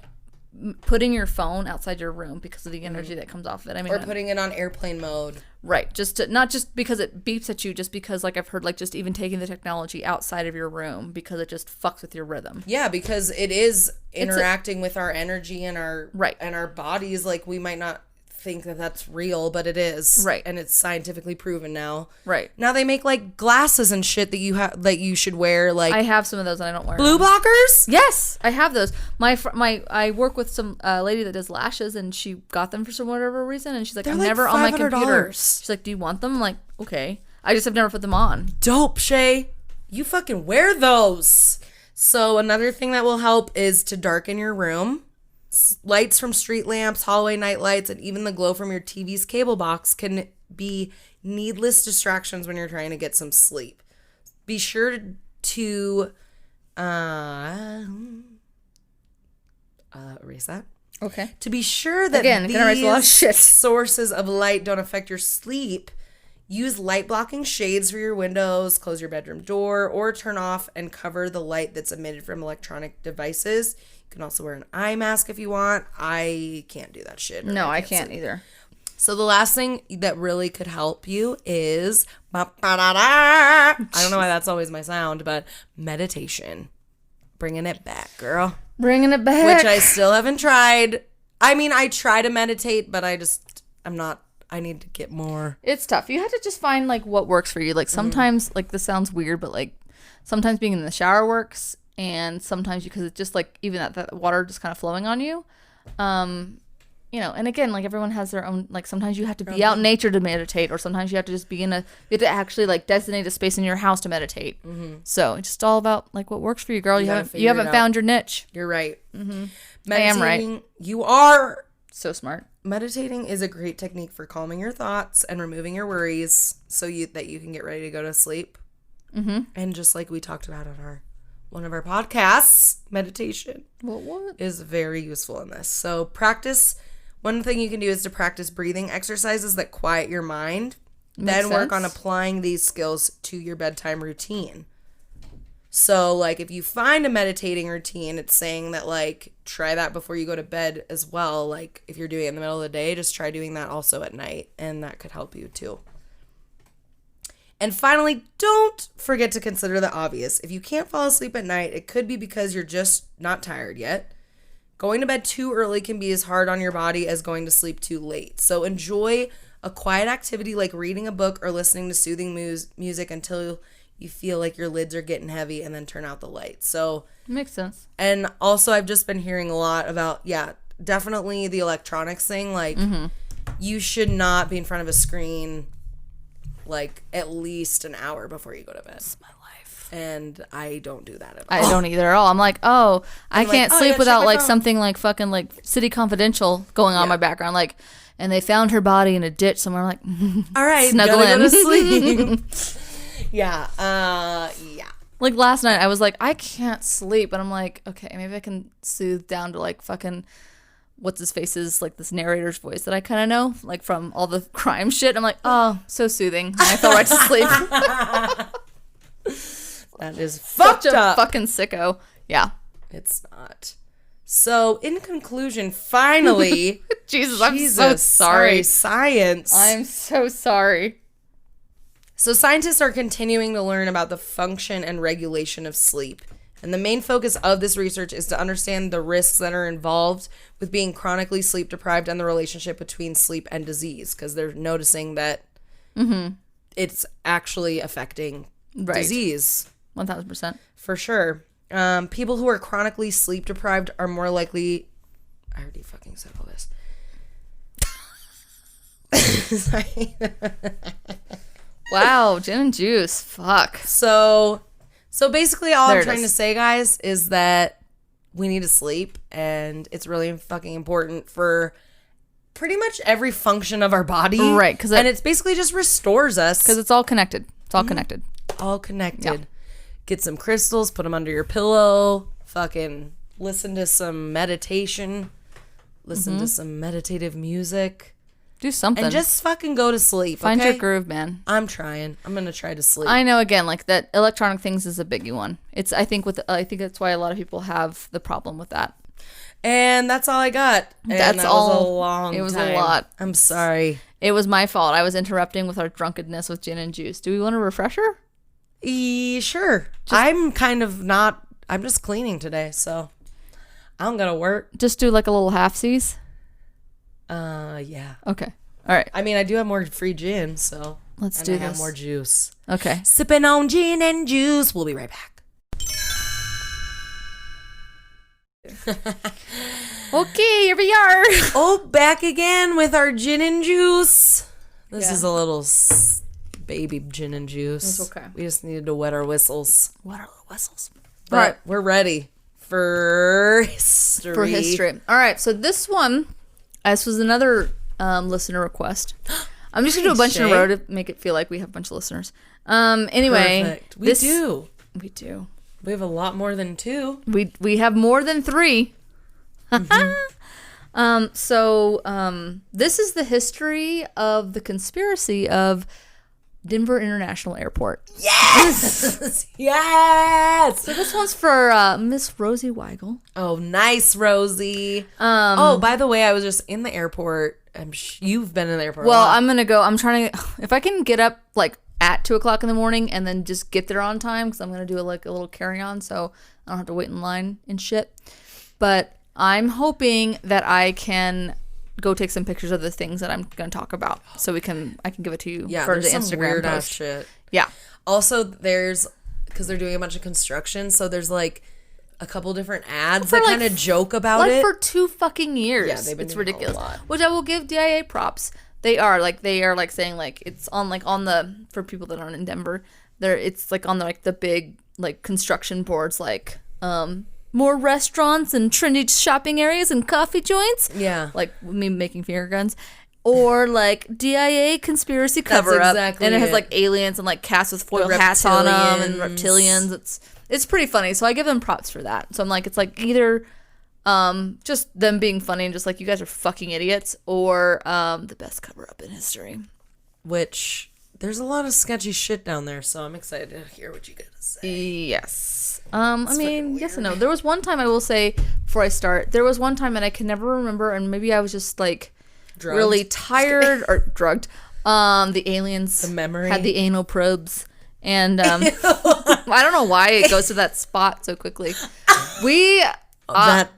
putting your phone outside your room because of the energy that comes off of it. I mean, or putting it on airplane mode. Right. Just to, not just because it beeps at you, just because like I've heard like just even taking the technology outside of your room because it just fucks with your rhythm. Yeah, because it is interacting with our energy and our and our bodies. Like we might not think that that's real, but it is. Right. And it's scientifically proven now. Right. Now they make like glasses and shit that you should wear. Like I have some of those and I don't wear blue them. blockers. Yes, I have those. I work with some lady that does lashes and she got them for some whatever reason and she's like, I'm like never on my computer. She's like, do you want them? I'm like, okay. I just have never put them on. Dope, Shay. You fucking wear those. So another thing that will help is to darken your room. Lights from street lamps, hallway night lights, and even the glow from your TV's cable box can be needless distractions when you're trying to get some sleep. Be sure to erase that. Okay. To be sure that these sources of light don't affect your sleep, use light blocking shades for your windows, close your bedroom door, or turn off and cover the light that's emitted from electronic devices. You can also wear an eye mask if you want. I can't do that shit. No, I can't either. So the last thing that really could help you is I don't know why that's always my sound, but meditation. Bringing it back, girl. Bringing it back. Which I still haven't tried. I mean, I try to meditate, but I'm not. I need to get more. It's tough. You have to just find like what works for you. Like sometimes, like this sounds weird, but like sometimes being in the shower works. And sometimes because it's just like even that water just kind of flowing on you, you know. And again, like everyone has their own. Like sometimes you have to be out in nature to meditate, or sometimes you have to just be you have to actually like designate a space in your house to meditate. So it's just all about like what works for you, girl. You haven't found your niche. You're right. I am right. You are so smart. Meditating is a great technique for calming your thoughts and removing your worries, so that you can get ready to go to sleep. And just like we talked about on one of our podcasts, meditation is very useful in this. So one thing you can do is to practice breathing exercises that quiet your mind. Then work on applying these skills to your bedtime routine. So like if you find a meditating routine, it's saying that like try that before you go to bed as well. Like if you're doing it in the middle of the day, just try doing that also at night, and that could help you too. And finally, don't forget to consider the obvious. If you can't fall asleep at night, it could be because you're just not tired yet. Going to bed too early can be as hard on your body as going to sleep too late. So enjoy a quiet activity like reading a book or listening to soothing music until you feel like your lids are getting heavy, and then turn out the lights. So makes sense. And also I've just been hearing a lot about, definitely the electronics thing. Like you should not be in front of a screen like at least an hour before you go to bed. That's my life. And I don't do that at all. I don't either at all. I'm like, I can't sleep without like something like fucking like City Confidential going on in my background. Like, and they found her body in a ditch somewhere. I'm like, all right, snuggle in. Go to sleep. Yeah. Like last night I was like, I can't sleep. And I'm like, okay, maybe I can soothe down to like fucking what's his face's like this narrator's voice that I kind of know, like from all the crime shit. I'm like, oh, so soothing. And I fell right to sleep. That is fucked up. Fucking sicko. Yeah. It's not. So in conclusion, finally, Jesus, I'm so sorry. Science. I'm so sorry. So scientists are continuing to learn about the function and regulation of sleep. And the main focus of this research is to understand the risks that are involved with being chronically sleep deprived and the relationship between sleep and disease, because they're noticing that it's actually affecting disease. 1000%. For sure. People who are chronically sleep deprived are more likely... I already fucking said all this. Sorry. Wow, gin and juice. Fuck. So basically all There I'm it trying to is. say, guys, is that we need to sleep, and it's really fucking important for pretty much every function of our body. Right, and it's basically just restores us. Because it's all connected. It's all connected. All connected. Yeah. Get some crystals, put them under your pillow, fucking listen to some meditation, listen to some meditative music. Do something. And just fucking go to sleep, Find okay? your groove, man. I'm trying. I'm going to try to sleep. I know, again, like that electronic things is a biggie one. I think that's why a lot of people have the problem with that. And that's all I got. And That's that all. was a long It was time. a lot. I'm sorry. It was my fault. I was interrupting with our drunkenness with gin and juice. Do we want a refresher? Sure. I'm kind of not... I'm just cleaning today, so I'm going to work. Just do like a little half-seas? Yeah. Okay. All right. I mean, I do have more free gin, so... Let's and do I have this. more juice. Okay. Sipping on gin and juice. We'll be right back. Okay, here we are. Oh, back again with our gin and juice. This Yeah. is a little baby gin and juice. That's okay. We just needed to wet our whistles. What are the whistles? But All right. we're ready for history. For history. All right. So this one, this was another listener request. I'm just going to do a bunch in a Shay. row to make it feel like we have a bunch of listeners. Anyway. Perfect. We do. We do. We have a lot more than two. We have more than 3. This is the history of the conspiracy of Denver International Airport. Yes! Yes! So this one's for Miss Rosie Weigel. Oh, nice, Rosie. Oh, by the way, I was just in the airport. You've been in the airport. Well, I'm trying to, if I can get up like at 2:00 in the morning and then just get there on time, because I'm going to do a little carry-on, so I don't have to wait in line and shit. But I'm hoping that I can go take some pictures of the things that I'm going to talk about, so I can give it to you for the some Instagram weird ass post. shit. Yeah. Also, because they're doing a bunch of construction, so there's like a couple different ads For that like- kind of joke about Like it. for 2 fucking years. Yeah, they've been it's doing a ridiculous. lot. Which I will give DIA props. They are saying like it's on the, for people that aren't in Denver, it's like on the big like construction boards, like more restaurants and trendy shopping areas and coffee joints. Yeah. Like me making finger guns. Or like DIA conspiracy cover up. exactly And it has it. like aliens and like cats with foil hats on them and reptilians. reptilians. It's pretty funny. So I give them props for that. So I'm like, it's like either just them being funny and just like, you guys are fucking idiots, or the best cover up in history. Which there's a lot of sketchy shit down there, so I'm excited to hear what you gotta say. Yes. I mean, yes and no. There was one time, I will say before I start, there was one time, and I can never remember, and maybe I was just like Drugged? really tired or drugged. The aliens The memory? had the anal probes, and I don't know why it goes to that spot so quickly. We That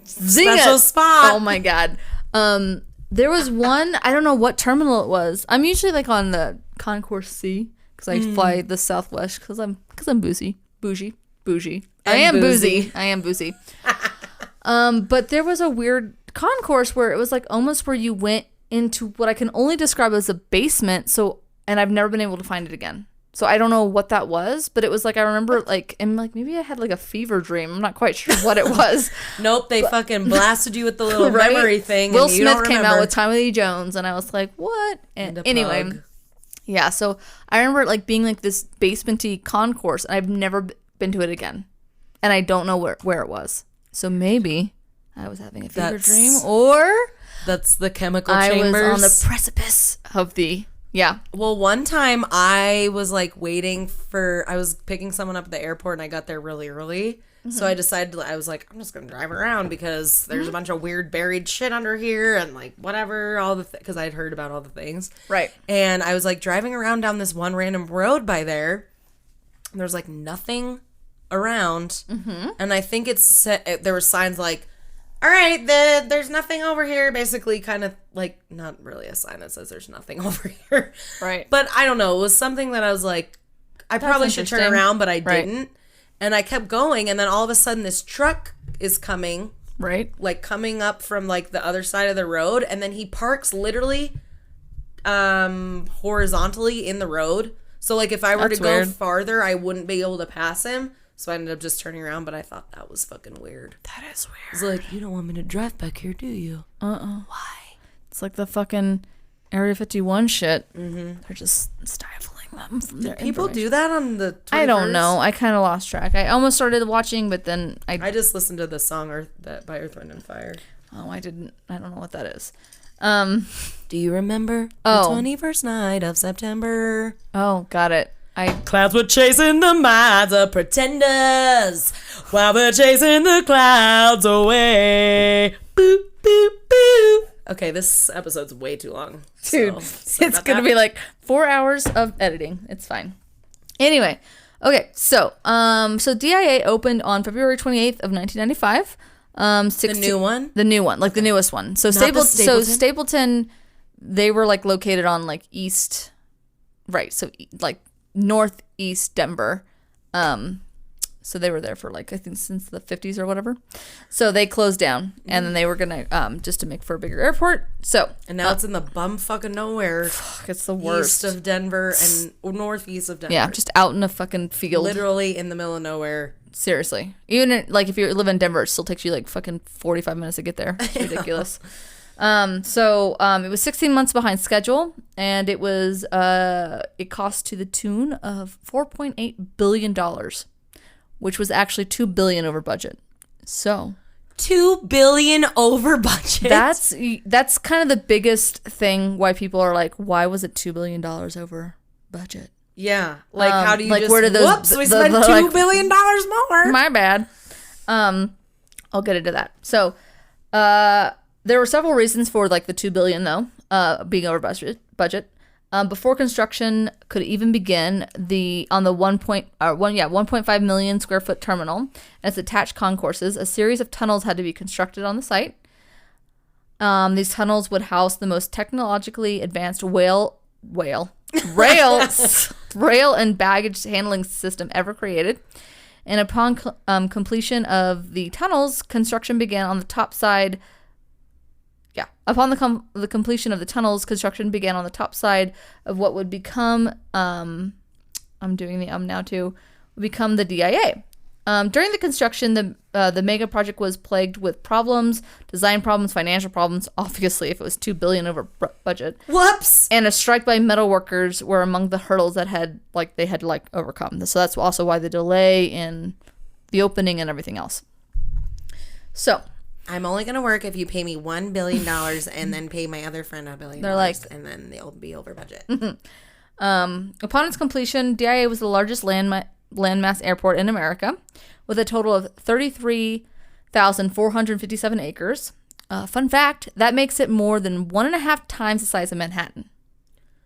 zing special it. spot. Oh my god. There was one, I don't know what terminal it was. I'm usually like on the Concourse C because I fly the Southwest because I'm bougie. I am boozy. But there was a weird concourse where it was like almost where you went into what I can only describe as a basement. So, and I've never been able to find it again. So I don't know what that was, but it was like, I remember like, and like maybe I had like a fever dream. I'm not quite sure what it was. Nope, they fucking blasted you with the little Right? memory thing. Will and you Smith don't came out remember. with Tommy Lee Jones, and I was like, what? And a anyway, pug. yeah. So I remember it like being like this basement-y concourse, and I've never been to it again, and I don't know where it was. So maybe I was having a fever dream, or That's the chemical I chambers. was on the precipice of the Well, one time I was like I was picking someone up at the airport and I got there really early. So I decided, I was like, I'm just going to drive around because there's a bunch of weird buried shit under here and like whatever, because I'd heard about all the things. Right. And I was like driving around down this one random road by there. And there's like nothing around, and I think there were signs like, all right, there's nothing over here, basically, kind of like, not really a sign that says there's nothing over here. Right. But I don't know. It was something that I was like, I probably should turn around, but I didn't. And I kept going, and then all of a sudden this truck is coming. Right. Like coming up from like the other side of the road, and then he parks literally horizontally in the road. So like if I were to go farther, I wouldn't be able to pass him. So I ended up just turning around, but I thought that was fucking weird. That is weird. It's like, you don't want me to drive back here, do you? Why? It's like the fucking Area 51 shit. They're just stifling them from their People do that on the 21st? I don't know. I kind of lost track. I almost started watching, but then I just listened to the song by Earth, Wind, and Fire. Oh, I didn't. I don't know what that is. Do you remember the 21st night of September? Oh, got it. Clouds were chasing the minds of pretenders while they're chasing the clouds away. Boop, boop, boop. Okay, this episode's way too long. Dude, it's going to be like 4 hours of editing. It's fine. Anyway, okay, so DIA opened on February 28th of 1995. The new one? The new one, like the newest one. So Stapleton, they were like located on like east, right, so like northeast Denver. So they were there for like, I think since the 50s or whatever. So they closed down, and then they were gonna just to make for a bigger airport. So and now it's in the bum fucking nowhere. It's the worst. East of Denver and northeast of Denver. Yeah, just out in a fucking field. Literally in the middle of nowhere. Seriously. Even like if you live in Denver, it still takes you like fucking 45 minutes to get there. It's ridiculous. It was 16 months behind schedule, and it was it cost to the tune of $4.8 billion, which was actually $2 billion over budget. So $2 billion over budget. That's kind of the biggest thing why people are like, why was it $2 billion over budget? Yeah, like how do you like just? Where did those, whoops, we spent $2 billion more. My bad. I'll get into that. So, there were several reasons for like the $2 billion though, being over budget. Before construction could even begin, on the 1.5 million square foot terminal and its attached concourses, a series of tunnels had to be constructed on the site. These tunnels would house the most technologically advanced rail and baggage handling system ever created. And upon completion of the tunnels, construction began on the top side. Yeah, upon the completion of the tunnels, construction began on the top side of what would become, I'm doing the now too, would become the DIA. During the construction, the mega project was plagued with problems, design problems, financial problems. Obviously, if it was $2 billion over budget, whoops! And a strike by metal workers were among the hurdles that they had to overcome. So that's also why the delay in the opening and everything else. So I'm only gonna work if you pay me $1 billion and then pay my other friend $1 billion. They're like, and then they'll be over budget. Upon its completion, DIA was the largest landmass airport in America, with a total of 33,457 acres. Fun fact, that makes it more than 1.5 times the size of Manhattan.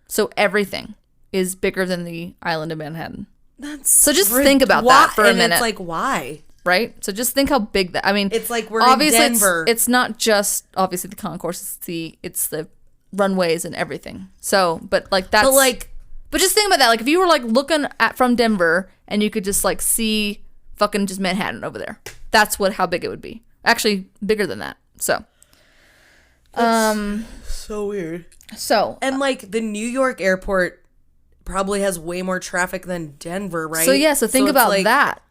So everything is bigger than the island of Manhattan. So just think about that for a minute. It's like, why? Right? So just think how big that, I mean, it's like we're in Denver. It's not just obviously the concourse, it's the runways and everything. So, but like that's but just think about that. Like if you were like looking at from Denver and you could just like see fucking just Manhattan over there. That's how big it would be. Actually, bigger than that. So, so weird. So, and like the New York airport probably has way more traffic than Denver, right? So yeah. So think about that.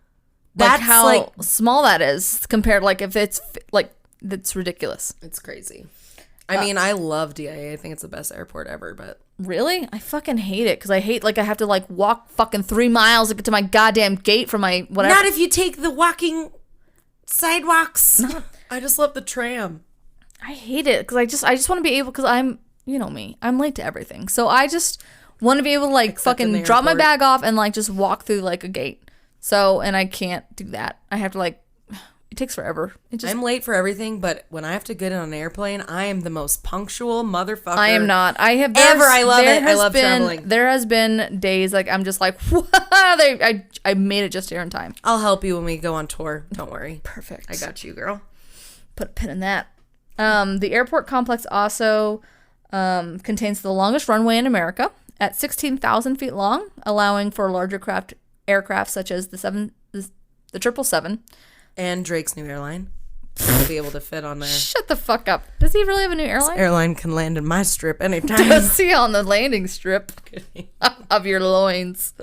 That's how small that is compared. Like if it's like that's ridiculous. It's crazy. I mean, I love DIA. I think it's the best airport ever, but really, I fucking hate it because I hate I have to walk fucking 3 miles to get to my goddamn gate from my whatever. Not if you take the walking sidewalks. I just love the tram. I hate it because I just want to be able, because I'm, you know me, I'm late to everything, so I just want to be able to fucking drop my bag off and just walk through a gate. So, and I can't do that. I have to It takes forever. It just I'm late for everything, but when I have to get on an airplane, I am the most punctual motherfucker. I am not. I have ever. I love it. I love traveling. There has been days like I'm just like, I made it just here in time. I'll help you when we go on tour. Don't worry. Perfect. I got you, girl. Put a pin in that. The airport complex also contains the longest runway in America at 16,000 feet long, allowing for larger aircraft such as the 777. And Drake's new airline. I'll be able to fit on there. Shut the fuck up. Does he really have a new airline? This airline can land in my strip anytime. Does he on the landing strip of your loins?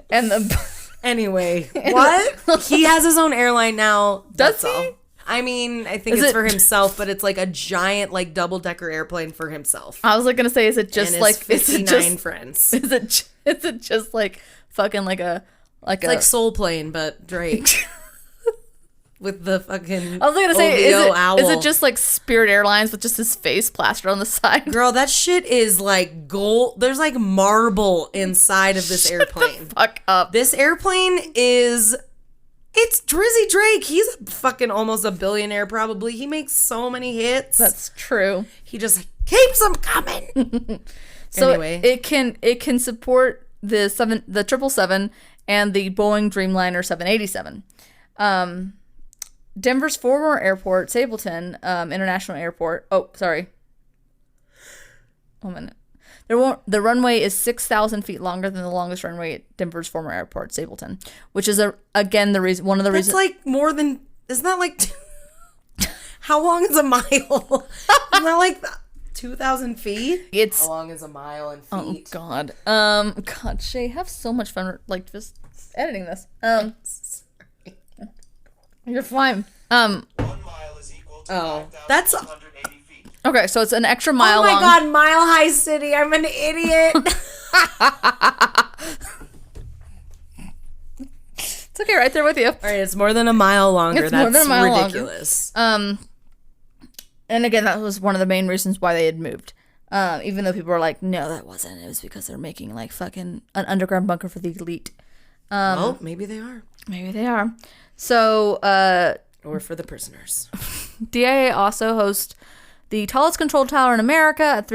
And Anyway, what? He has his own airline now. Does he? All. I mean, I think it's for himself, but it's like a giant, like double-decker airplane for himself. I was like gonna say, is it just and like 59 friends? Is it just like fucking like a it's like Soul Plane, but Drake. With the fucking I was gonna say, owl. Is it just like Spirit Airlines with just his face plastered on the side? Girl, that shit is like gold. There's like marble inside of this airplane. Fuck up. This airplane is... It's Drizzy Drake. He's fucking almost a billionaire probably. He makes so many hits. That's true. He just keeps them coming. So anyway. it can support the 777 and the Boeing Dreamliner 787. Denver's former airport, Sableton International Airport. Oh, sorry. 1 minute. The runway is 6,000 feet longer than the longest runway at Denver's former airport, Sableton, which is again the reason. One of the reasons. That's like more than. Isn't that like? How long is a mile? Isn't that like 2,000 feet? How long is a mile in feet? Oh God. God, Shay, have so much fun like just editing this. You're fine. 1 mile is equal to that's 5,680 feet. Okay, so it's an extra mile long. Oh my long. God, Mile High City. I'm an idiot. It's okay, right there with you. All right, it's more than a mile longer. It's That's more than a mile ridiculous. And again, that was one of the main reasons why they had moved. Even though people were like, no, that wasn't. It was because they're making like fucking an underground bunker for the elite. Well, maybe they are. Maybe they are. So, or for the prisoners. DIA also hosts the tallest control tower in America at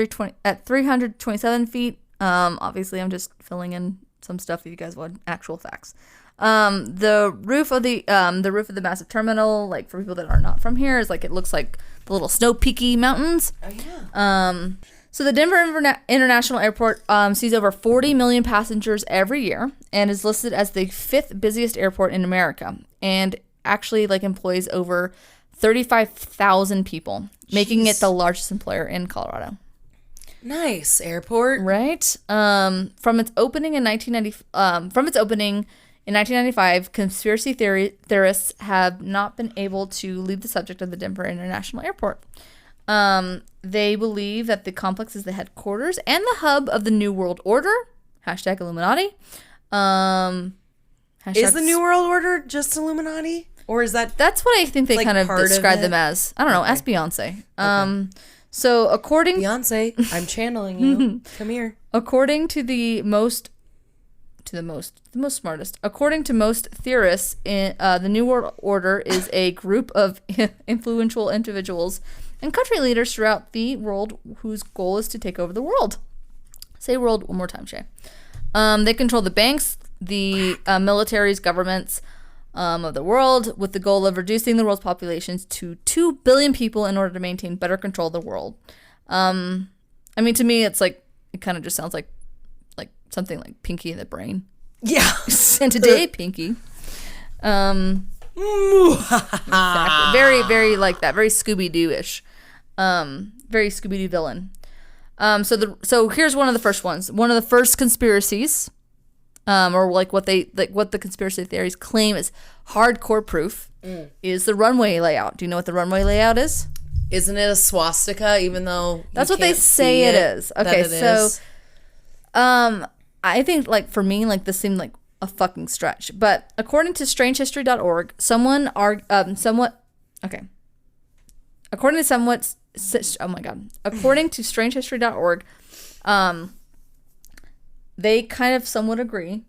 327 feet. Obviously, I'm just filling in some stuff if you guys want actual facts. The roof of the massive terminal, like for people that are not from here, is like it looks like the little snow peaky mountains. Oh yeah. So the Denver International Airport sees over 40 million passengers every year and is listed as the 5th busiest airport in America, and actually like employs over 35,000 people, making it the largest employer in Colorado. Nice airport, right? From its opening in 1995, conspiracy theorists have not been able to leave the subject of the Denver International Airport. They believe that the complex is the headquarters and the hub of the New World Order. Hashtag Illuminati. Is the New World Order just Illuminati? Or is that... That's what I think they like kind of describe of them as. I don't know. Ask Beyonce. Okay. So according... Beyonce, I'm channeling you. Come here. According to the most smartest. According to most theorists, the New World Order is a group of influential individuals and country leaders throughout the world whose goal is to take over the world. Say world one more time, Shay. They control the banks, the militaries, governments of the world, with the goal of reducing the world's populations to 2 billion people in order to maintain better control of the world. I mean, to me, it's like, it kind of just sounds like something like Pinky in the Brain. Yeah. And today, Pinky. Exactly. Very, very like that. Very Scooby-Doo-ish. Very Scooby-Doo villain. So here's one of the first ones. One of the first conspiracies, or what the conspiracy theories claim is hardcore proof, is the runway layout. Do you know what the runway layout is? Isn't it a swastika? Even though that's what they say it is. Okay, so I think like for me, like this seemed like a fucking stretch. But according to strangehistory.org, according to strangehistory.org, they kind of somewhat agree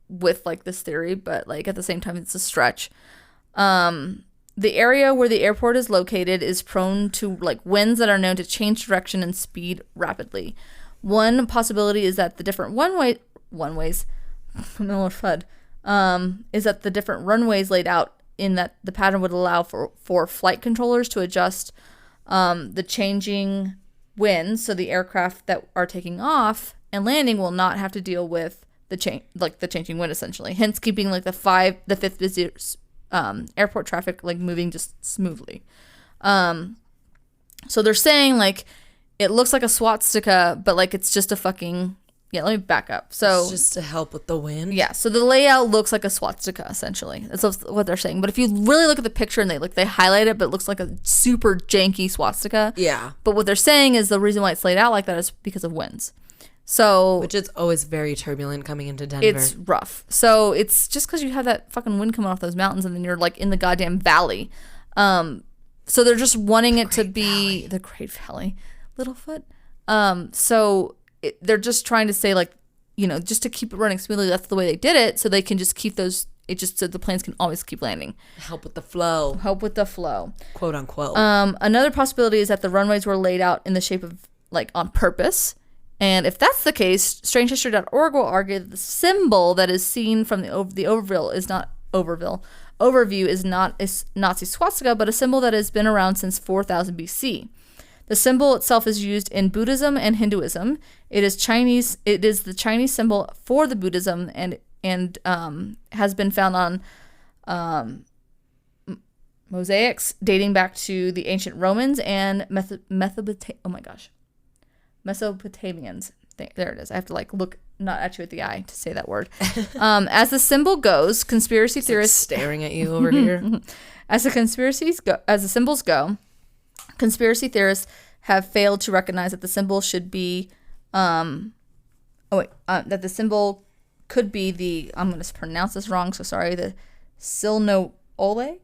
with like this theory, but like at the same time it's a stretch. The area where the airport is located is prone to like winds that are known to change direction and speed rapidly. One possibility is that the different runways is that the different runways laid out in that the pattern would allow for flight controllers to adjust the changing winds, so the aircraft that are taking off and landing will not have to deal with the changing wind, essentially. Hence, keeping like the fifth busiest airport traffic like moving just smoothly. So they're saying like it looks like a swastika, but like it's just a fucking let me back up. So it's just to help with the wind. Yeah, so the layout looks like a swastika essentially. That's what they're saying. But if you really look at the picture and they highlight it, but it looks like a super janky swastika. Yeah. But what they're saying is the reason why it's laid out like that is because of winds. So which is always very turbulent coming into Denver. It's rough. So it's just because you have that fucking wind coming off those mountains and then you're like in the goddamn valley. So they're just wanting it to be the Great Valley, Littlefoot. So they're just trying to say like, just to keep it running smoothly. That's the way they did it. So they can just keep those. It just so the planes can always keep landing. Help with the flow. Quote unquote. Another possibility is that the runways were laid out in the shape of like on purpose. And if that's the case, strangehistory.org will argue that the symbol that is seen from the overview is not a Nazi swastika, but a symbol that has been around since 4000 BC. The symbol itself is used in Buddhism and Hinduism. It is the Chinese symbol for the Buddhism and has been found on mosaics dating back to the ancient Romans and Mesopotamians. There it is. I have to like look not at you with the eye to say that word. As the symbol goes, conspiracy theorists staring at you over here. As the symbols go, conspiracy theorists have failed to recognize that the symbol should be that the symbol could be the I'm going to pronounce this wrong, so sorry, the Silno-Ole.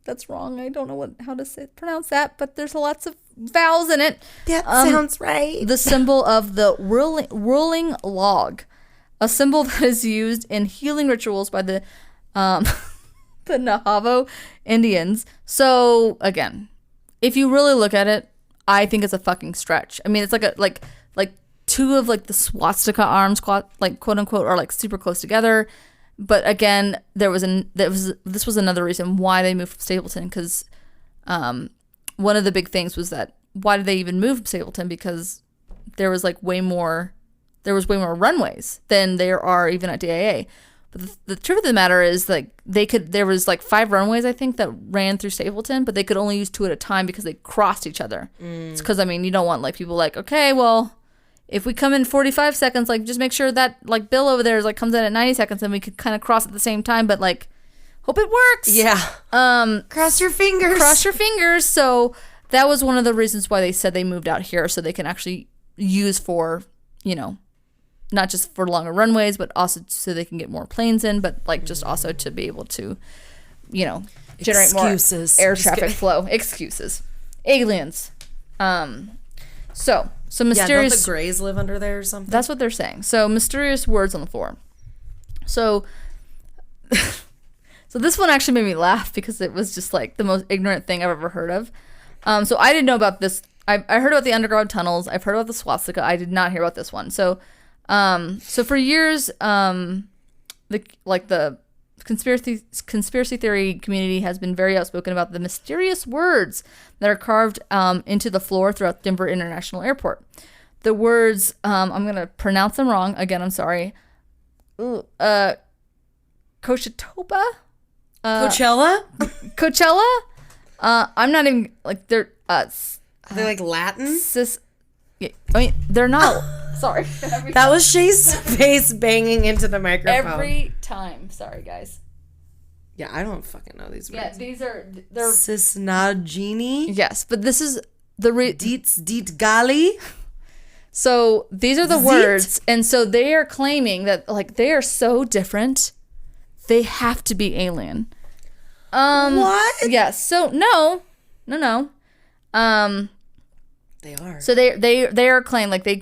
That's wrong. I don't know how to pronounce that, but there's lots of vowels in it. That sounds right. The symbol of the whirling log, a symbol that is used in healing rituals by the Navajo Indians. So again, if you really look at it, I think it's a fucking stretch. I mean, it's like two of like the swastika arms, like quote unquote, are like super close together. But again, this was another reason why they moved from Stapleton, because one of the big things was that why did they even move from Stapleton? Because there was way more runways than there are even at DIA. But the truth of the matter is there was 5 runways I think that ran through Stapleton, but they could only use 2 at a time because they crossed each other. It's because you don't want people okay, well, if we come in 45 seconds, just make sure that Bill over there is comes in at 90 seconds, and we could kind of cross at the same time, but hope it works. Yeah. Cross your fingers. Cross your fingers. So that was one of the reasons why they said they moved out here, so they can actually use for, not just for longer runways, but also so they can get more planes in, but just also to be able to, generate more air traffic flow. Excuses. Aliens. So mysterious. Yeah, don't the Greys live under there or something? That's what they're saying. So mysterious words on the floor. So, so this one actually made me laugh because it was just the most ignorant thing I've ever heard of. So I didn't know about this. I heard about the underground tunnels. I've heard about the swastika. I did not hear about this one. So, so for years, the conspiracy theory community has been very outspoken about the mysterious words that are carved into the floor throughout Denver International Airport. The words, I'm going to pronounce them wrong. Again, I'm sorry. Coachella? Coachella? I'm not even, they're... They're Latin? Yeah, I mean, they're not... Sorry. That was Shay's face banging into the microphone. Every time. Sorry, guys. Yeah, I don't fucking know these words. Yeah, they're... Cisnagini? Yes, but this is the... Deet gali? So these are the words, and so they are claiming that they are so different, they have to be alien. What? Yes. So no. They are. So they are claim the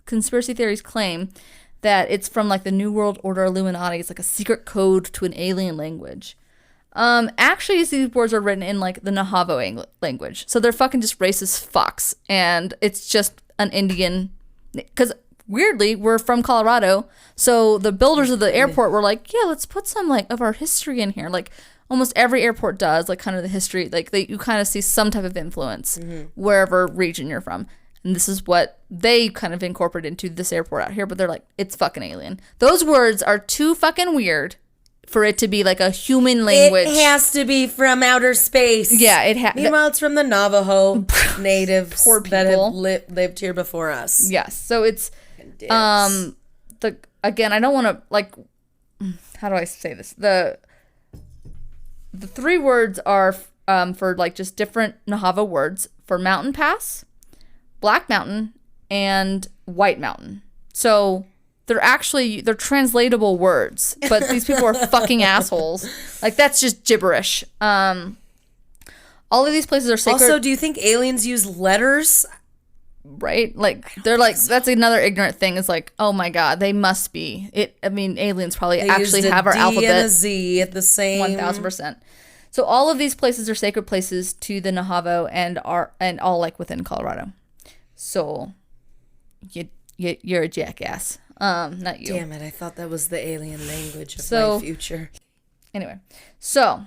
conspiracy theories claim that it's from the New World Order Illuminati. It's a secret code to an alien language. Actually, these words are written in like the Navajo language, so they're fucking just racist fucks, and it's just an Indian. Because weirdly, we're from Colorado, so the builders of the airport were like, yeah, let's put some like of our history in here, like almost every airport does, like kind of the history, like you kind of see some type of influence wherever region you're from. And this is what they kind of incorporate into this airport out here, but they're like, it's fucking alien. Those words are too fucking weird for it to be like a human language. It has to be from outer space. Yeah, Meanwhile, it's from the Navajo natives Poor that people. have lived here before us. Yes. So it's Dicks. again, I don't want to like, how do I say this? The three words are for like just different Navajo words for mountain pass, Black Mountain, and White Mountain. So they're translatable words, but these people are fucking assholes. Like, that's just gibberish. All of these places are sacred. Also, do you think aliens use letters? Right? Like, they're like, that's another ignorant thing. It's like, oh my God, they must be. Aliens probably They actually used a have our D alphabet. and a Z at the same. 1000%. So all of these places are sacred places to the Navajo and all like within Colorado. So you're a jackass. Not you. Damn it! I thought that was the alien language of So- my future. Anyway, so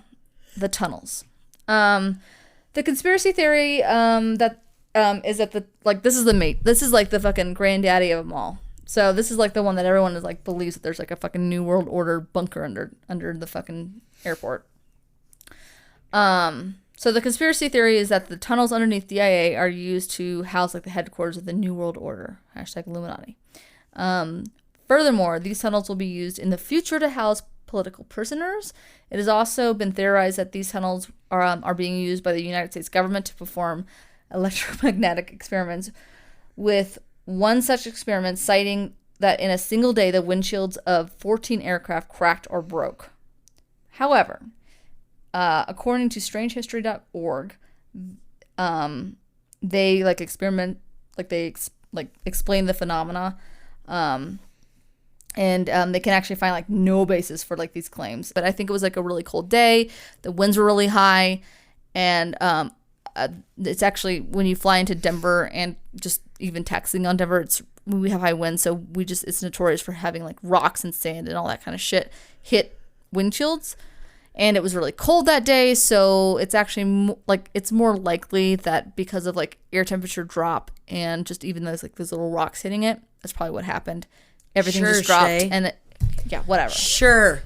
the tunnels. The conspiracy theory that is that this is like the fucking granddaddy of them all. So this is like the one that everyone is like believes that there's like a fucking New World Order bunker under the fucking airport. So the conspiracy theory is that the tunnels underneath DIA are used to house like the headquarters of the New World Order. #Illuminati. Furthermore, these tunnels will be used in the future to house political prisoners. It has also been theorized that these tunnels are being used by the United States government to perform electromagnetic experiments, with one such experiment citing that in a single day the windshields of 14 aircraft cracked or broke. However, according to strangehistory.org, they like experiment, like they explain the phenomena, and they can actually find like no basis for like these claims. But I think it was like a really cold day, the winds were really high, and it's actually when you fly into Denver and just even taxiing on Denver, we have high winds, so it's notorious for having like rocks and sand and all that kind of shit hit windshields. And it was really cold that day, so it's actually it's more likely that because of like air temperature drop and just even those little rocks hitting it, that's probably what happened. Everything Sure, just dropped, Shay. and whatever. Sure.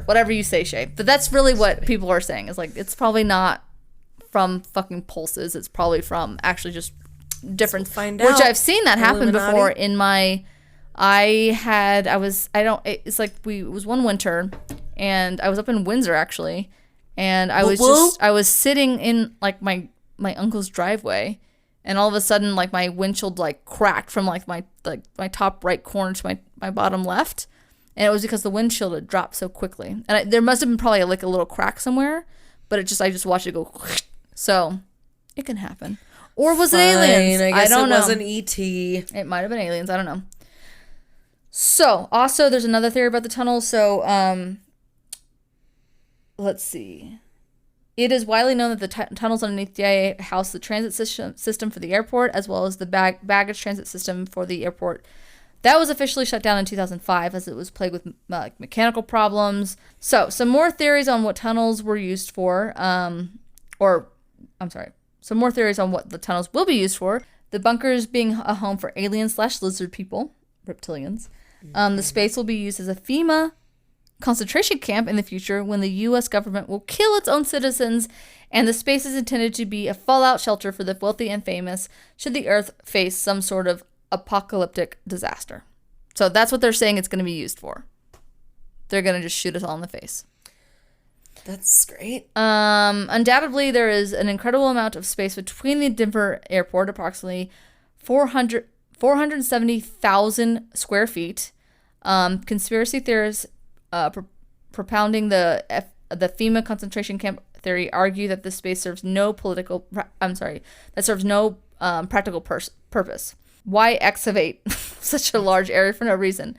Whatever you say, Shay. But that's really what people are saying. Is like it's probably not from fucking pulses. It's probably from actually just different. Find which out. I've seen that happen Illuminati. before in my. It was one winter, and I was up in Windsor actually, and I was sitting in like my uncle's driveway, and all of a sudden like my windshield like cracked from like my top right corner to my bottom left, and it was because the windshield had dropped so quickly, and there must have been probably like a little crack somewhere, but I just watched it go, so it can happen. Or was it aliens? I guess don't it know. wasn't E.T. It might have been aliens. I don't know. So, also, there's another theory about the tunnel. So, let's see. It is widely known that the tunnels underneath DIA house the transit system for the airport, as well as the baggage transit system for the airport. That was officially shut down in 2005 as it was plagued with mechanical problems. So, some more theories on what tunnels were used for. Some more theories on what the tunnels will be used for. The bunkers being a home for alien/lizard people, reptilians. The space will be used as a FEMA concentration camp in the future when the U.S. government will kill its own citizens, and the space is intended to be a fallout shelter for the wealthy and famous should the Earth face some sort of apocalyptic disaster. So that's what they're saying it's going to be used for. They're going to just shoot us all in the face. That's great. Undoubtedly, there is an incredible amount of space between the Denver airport, approximately 470,000 square feet. Conspiracy theorists propounding the FEMA concentration camp theory argue that this space serves no practical purpose. Why excavate such a large area for no reason?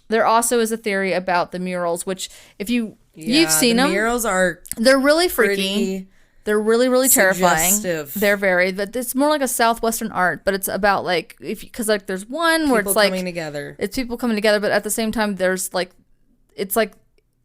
There also is a theory about the murals, which if you You've seen the them. murals are They're really freaky. pretty They're really, really terrifying. suggestive. They're very, but it's more like a Southwestern art, but it's about like, because like there's one where people it's like, coming together. it's people coming together, but at the same time, there's like, it's like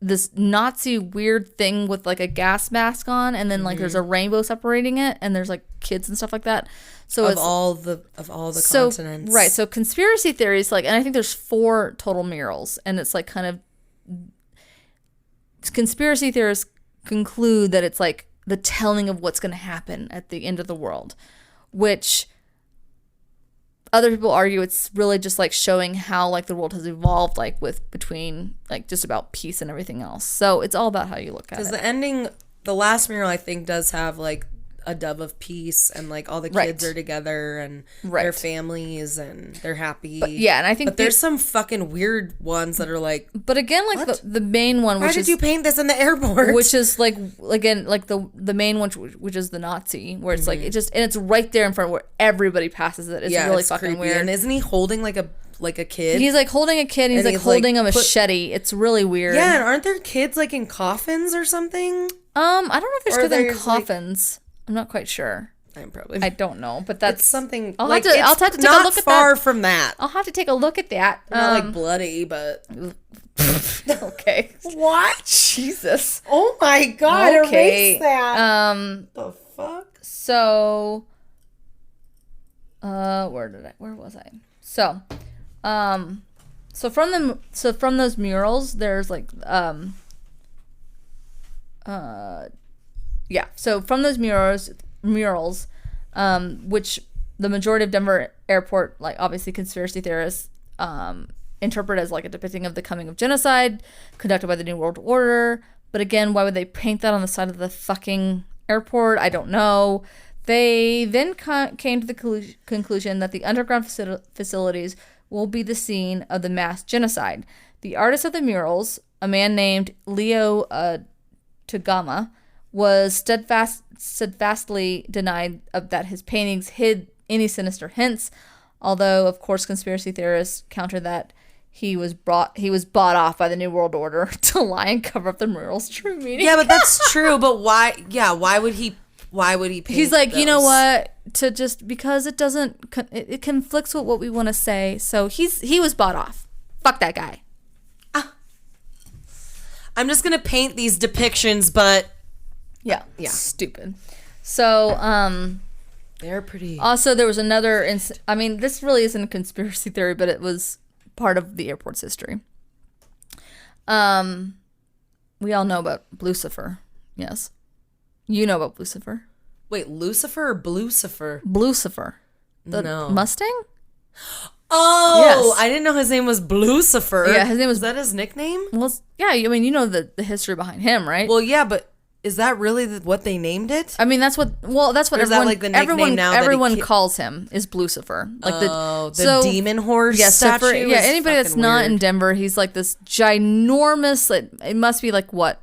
this Nazi weird thing with like a gas mask on, and then like there's a rainbow separating it, and there's like kids and stuff like that. So of all the continents. Right. So conspiracy theories, like, and I think there's 4 total murals, and it's like kind of conspiracy theorists conclude that it's like the telling of what's going to happen at the end of the world, which other people argue it's really just like showing how like the world has evolved, like with between like just about peace and everything else. So it's all about how you look at it. Because the ending, the last mural I think does have like a dove of peace, and like all the kids are together and their families and they're happy. But, yeah, and I think there's some fucking weird ones that are like. But again, like the main one, Why did you paint this in the airport? Which is like again like the main one, which is the Nazi, where it's like it just, and it's right there in front of where everybody passes it. It's really fucking creepy. weird. And isn't he holding like a kid? He's like holding a kid. And he's like holding a machete. It's really weird. Yeah, and aren't there kids like in coffins or something? I don't know if there's kids in there's, coffins. I'm not quite sure. I don't know, but that's something. I'll like, have to take a look at that. Not far from that. I'll have to take a look at that. Not like bloody, but okay. What? Jesus. Oh my god! Okay. Erase that. The fuck. So, where was I? So, from those murals, there's like, yeah. So from those murals, which the majority of Denver airport, like obviously conspiracy theorists, interpret as like a depicting of the coming of genocide conducted by the New World Order. But again, why would they paint that on the side of the fucking airport? I don't know. They then came to the conclusion that the underground facilities will be the scene of the mass genocide. The artist of the murals, a man named Leo Tagama, was steadfastly denied that his paintings hid any sinister hints, although of course conspiracy theorists counter that he was bought off by the New World Order to lie and cover up the murals' true meaning. Yeah, but that's true. But why? Yeah, why would he paint? He's like, those? You know what? To just because it doesn't, it conflicts with what we want to say. So he was bought off. Fuck that guy. I'm just gonna paint these depictions, but yeah, stupid. So they're pretty. Also, there was another. I mean, this really isn't a conspiracy theory, but it was part of the airport's history. We all know about Lucifer. Yes, you know about Lucifer. Wait, Lucifer or Blucifer? Lucifer. The No. Mustang? Oh, Yes. I didn't know his name was Blucifer. Yeah, his name was. Is that his nickname? Well, yeah, I mean, you know the history behind him, right? Well, yeah, but is that really what they named it? I mean, that's what Or is that, everyone, like, the nickname everyone, now that everyone he calls him is Lucifer. Like the demon horse statue? Yeah, anybody that's fucking not weird. in Denver, he's like this ginormous, it must be like what?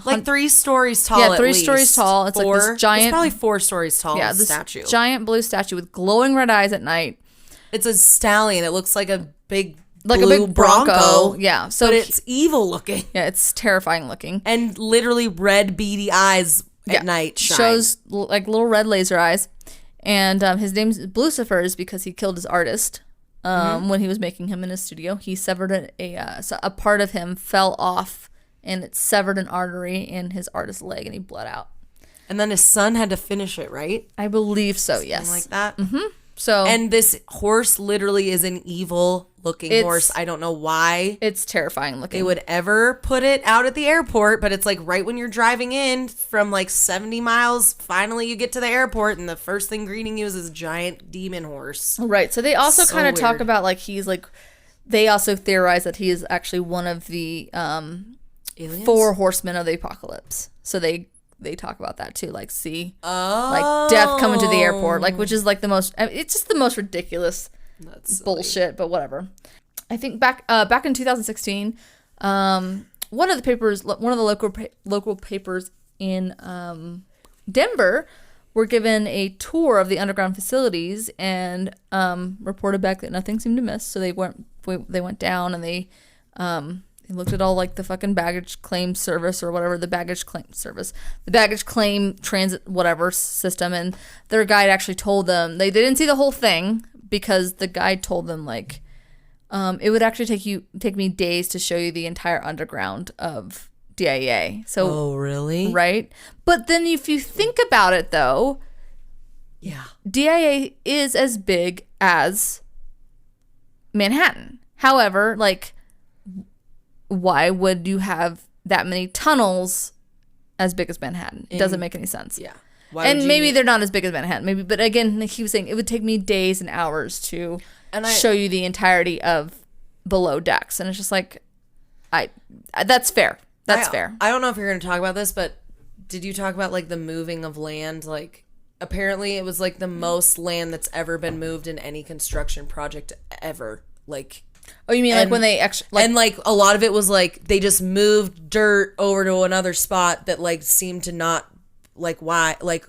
Like 3 stories tall. Yeah, at 3 least. stories tall. It's 4? like this giant. It's probably 4 stories tall. Yeah, this statue. giant blue statue with glowing red eyes at night. It's a stallion. It looks like a big Like blue a big Bronco. Yeah. So but it's evil looking. yeah, it's terrifying looking. And literally red beady eyes at night shine. Shows like little red laser eyes. And his name's Lucifer because he killed his artist when he was making him in his studio. He severed a part of him fell off, and it severed an artery in his artist's leg, and he bled out. And then his son had to finish it, right? I believe so, yes. Something like that. Mm-hmm. So, and this horse literally is an evil looking horse. I don't know why it's terrifying looking. they would ever put it out at the airport, but it's like right when you're driving in from like 70 miles, finally you get to the airport, and the first thing greeting you is this giant demon horse. Right. So they also So kind of talk weird. about like he's like, they also theorize that he is actually one of the Aliens? 4 horsemen of the apocalypse. So they talk about that too, like Oh. like death coming to the airport, like, which is like the most, I mean, it's just the most ridiculous That's silly. bullshit, but whatever. I think back in 2016, one of the local papers in Denver were given a tour of the underground facilities and reported back that nothing seemed amiss. So they went down and they They looked at all like the fucking baggage claim service or whatever, the baggage claim transit whatever system, and their guide actually told them they didn't see the whole thing because the guide told them like it would actually take me days to show you the entire underground of DIA. So oh, really? Right? But then if you think about it though, yeah, DIA is as big as Manhattan. However, like, why would you have that many tunnels as big as Manhattan? It doesn't make any sense. Yeah. And maybe they're not as big as Manhattan. Maybe, but again, like he was saying, it would take me days and hours to show you the entirety of below decks, and it's just like, that's fair. That's fair. I don't know if you're going to talk about this, but did you talk about like the moving of land? Like, apparently, it was like the most land that's ever been moved in any construction project ever. Like. Oh, you mean like when they actually... Like, and like a lot of it was like they just moved dirt over to another spot that like seemed to not like why like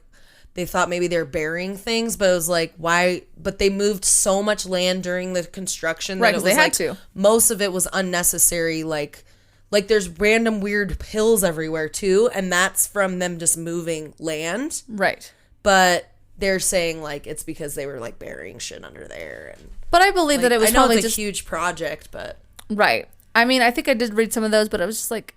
they thought maybe they're burying things, but it was like why, but they moved so much land during the construction that right, it was they had like to. Most of it was unnecessary, like there's random weird hills everywhere too, and that's from them just moving land. Right. But they're saying like it's because they were like burying shit under there. And but I believe that it was probably it's just a huge project, but right. I mean, I think I did read some of those, but I was just like,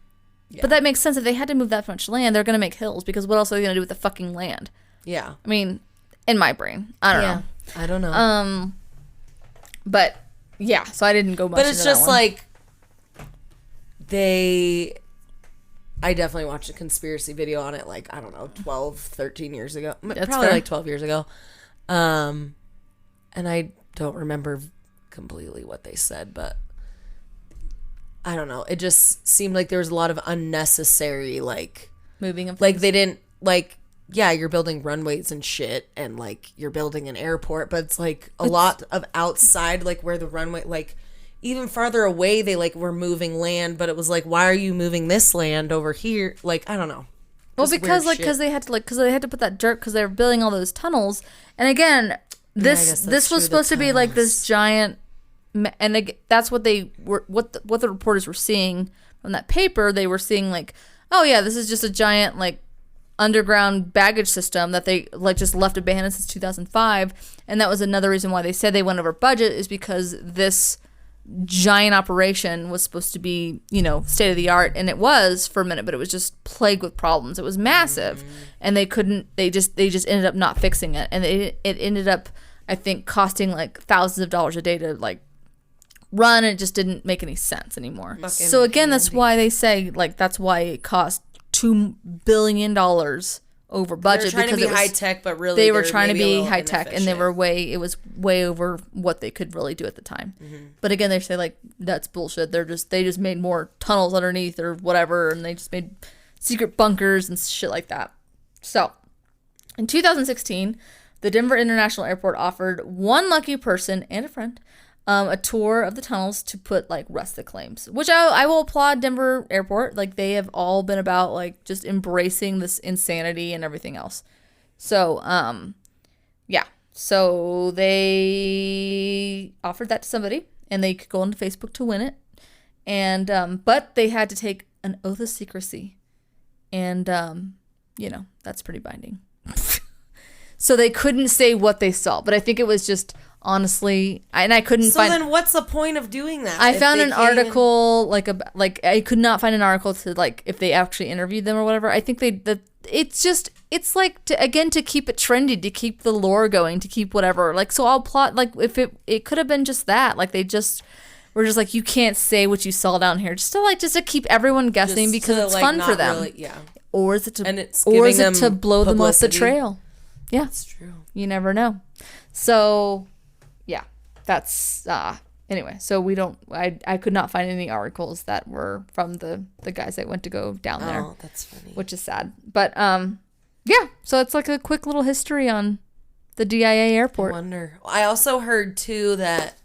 yeah. But that makes sense. If they had to move that much land, they're going to make hills, because what else are they going to do with the fucking land? Yeah. I mean, in my brain, I don't know. I don't know. But yeah, so I didn't go much. But it's into just that one. like I definitely watched a conspiracy video on it, like, I don't know, 12, 13 years ago. That's probably fair. like 12 years ago. And I don't remember completely what they said, but I don't know. It just seemed like there was a lot of unnecessary, like, moving of like things. they didn't, like, yeah, you're building runways and shit, and like you're building an airport, but it's like a lot of outside, like where the runway, like even farther away, they like were moving land, but it was like, why are you moving this land over here? Like, I don't know. Well, Just because weird because shit. they had to put that dirt because they were building all those tunnels, and again, this that's was true, supposed the to be like this tunnels. giant, and that's what they were what the reporters were seeing from that paper. They were seeing like, oh yeah, this is just a giant like underground baggage system that they like just left abandoned since 2005, and that was another reason why they said they went over budget, is because this giant operation was supposed to be, you know, state of the art, and it was for a minute, but it was just plagued with problems. It was massive, and they just ended up not fixing it, and it ended up, I think, costing like thousands of dollars a day to like run, and it just didn't make any sense anymore. So again, that's why they say like that's why it cost $2 billion over budget, They're trying because to it be was, high tech, but really they were they're trying to maybe a be little high tech, and it was way over what they could really do at the time. But again, they say like that's bullshit. They just made more tunnels underneath or whatever, and they just made secret bunkers and shit like that. So in 2016, the Denver International Airport offered one lucky person and a friend a tour of the tunnels to put like rest the claims, which I will applaud Denver Airport. Like they have all been about like just embracing this insanity and everything else. So yeah, so they offered that to somebody, and they could go on Facebook to win it, and but they had to take an oath of secrecy, and you know, that's pretty binding. So they couldn't say what they saw, but I think it was just honestly, and I couldn't find. So then, what's the point of doing that? I if found they an can't even- article like I could not find an article to like if they actually interviewed them or whatever. I think it's like to keep it trendy, to keep the lore going, to keep whatever. Like so, I'll plot like if it could have been just that. Like they just were just like, you can't say what you saw down here, just to keep everyone guessing, just because to, it's like, fun not for them. really- yeah. Or is it to And it's or is giving it to them blow them off the publicity. trail? Yeah, That's true. you never know. So yeah, that's anyway, so we don't I could not find any articles that were from the guys that went to go down there, Oh, that's funny. which is sad. But yeah, so it's like a quick little history on the DIA I airport. wonder. I also heard too that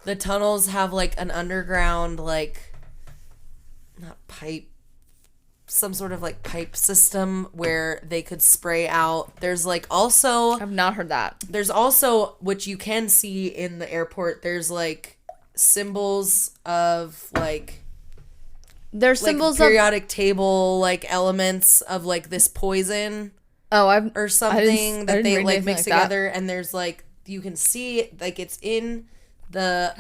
the tunnels have like an underground, like, not pipe, some sort of like pipe system where they could spray out. There's like also I've not heard that. There's also, which you can see in the airport, there's like symbols of like There's like symbols periodic table like elements of like this poison or something that they like mix together, and there's like you can see like it's in the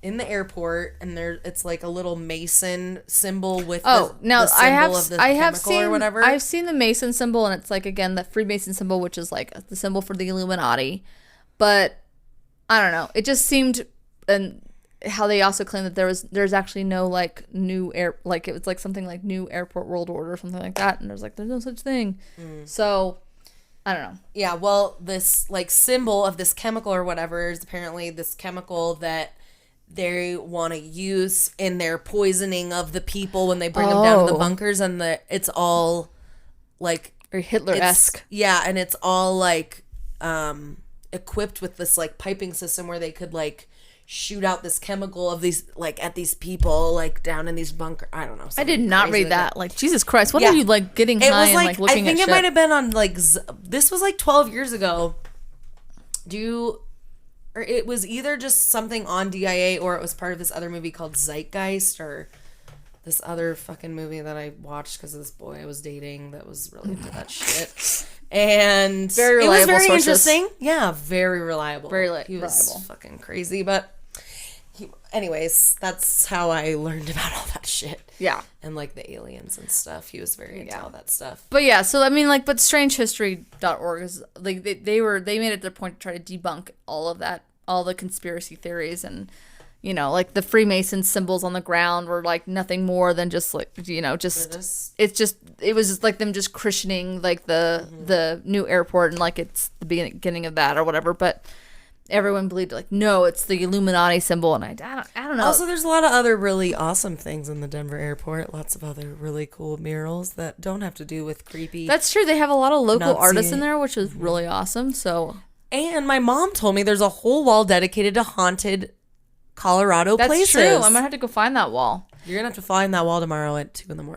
airport, and there it's like a little Mason symbol with the symbol of the chemical or whatever. I've seen the Mason symbol, and it's like again the Freemason symbol, which is like the symbol for the Illuminati. But I don't know. It just seemed, and how they also claim that there's actually no like new air, like it was like something like new airport world order or something like that, and there's no such thing. So I don't know. Yeah, well, this like symbol of this chemical or whatever is apparently this chemical that they want to use in their poisoning of the people when they bring them down to the bunkers, and it's all like very Hitler-esque. Yeah, and it's all like equipped with this like piping system where they could like shoot out this chemical of these like at these people like down in these bunkers. I don't know. I did not read that. Like Jesus Christ, what are you like getting high and like looking at shit? I think it might have been on like this was like 12 years ago. Or it was either just something on DIA or it was part of this other movie called Zeitgeist or this other fucking movie that I watched because of this boy I was dating that was really into that shit. And very reliable, it was very sources. Interesting. Yeah, very reliable. He was reliable. Fucking crazy, but anyways, that's how I learned about all that shit. Yeah. And like the aliens and stuff. He was very into all that stuff. But yeah, so I mean like but strangehistory.org is like they made it their point to try to debunk all of that, all the conspiracy theories, and you know, like the Freemason symbols on the ground were like nothing more than just like, you know, it was just like them just christening like the new airport, and like it's the beginning of that or whatever, but everyone believed like no, it's the Illuminati symbol, and I don't know. Also, there's a lot of other really awesome things in the Denver airport. Lots of other really cool murals that don't have to do with creepy. That's true. They have a lot of local Nazi artists in there, which is really awesome. So, and my mom told me there's a whole wall dedicated to haunted Colorado places. That's true. I'm gonna have to go find that wall. You're gonna have to find that wall tomorrow at 2 a.m.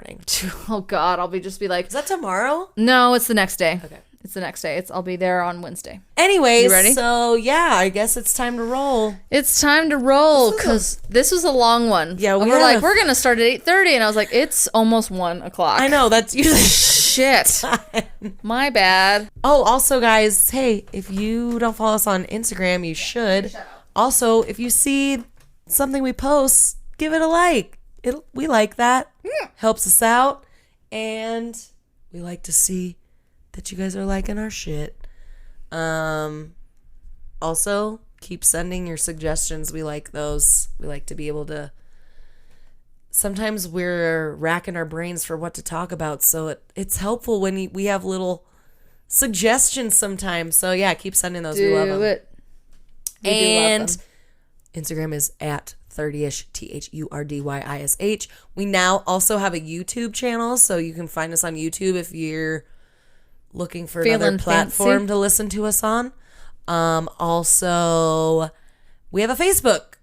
Oh God, I'll be like, is that tomorrow? No, it's the next day. Okay. It's the next day. I'll be there on Wednesday. Anyways, you ready? So yeah, I guess it's time to roll. It's time to roll because this was a long one. Yeah, we're gonna start at 8:30, and I was like, it's almost 1:00. I know, that's usually shit. My bad. Oh, also, guys, hey, if you don't follow us on Instagram, you should. Also, if you see something we post, give it a like. We like that. Helps us out, and we like to see that you guys are liking our shit. Also, keep sending your suggestions. We like those. We like to be able to. Sometimes we're racking our brains for what to talk about, so it's helpful when we have little suggestions sometimes. So yeah, keep sending those. We love them. And Instagram is at 30ish, THURDYISH. We now also have a YouTube channel, so you can find us on YouTube if you're looking for another platform to listen to us on. Also, we have a Facebook.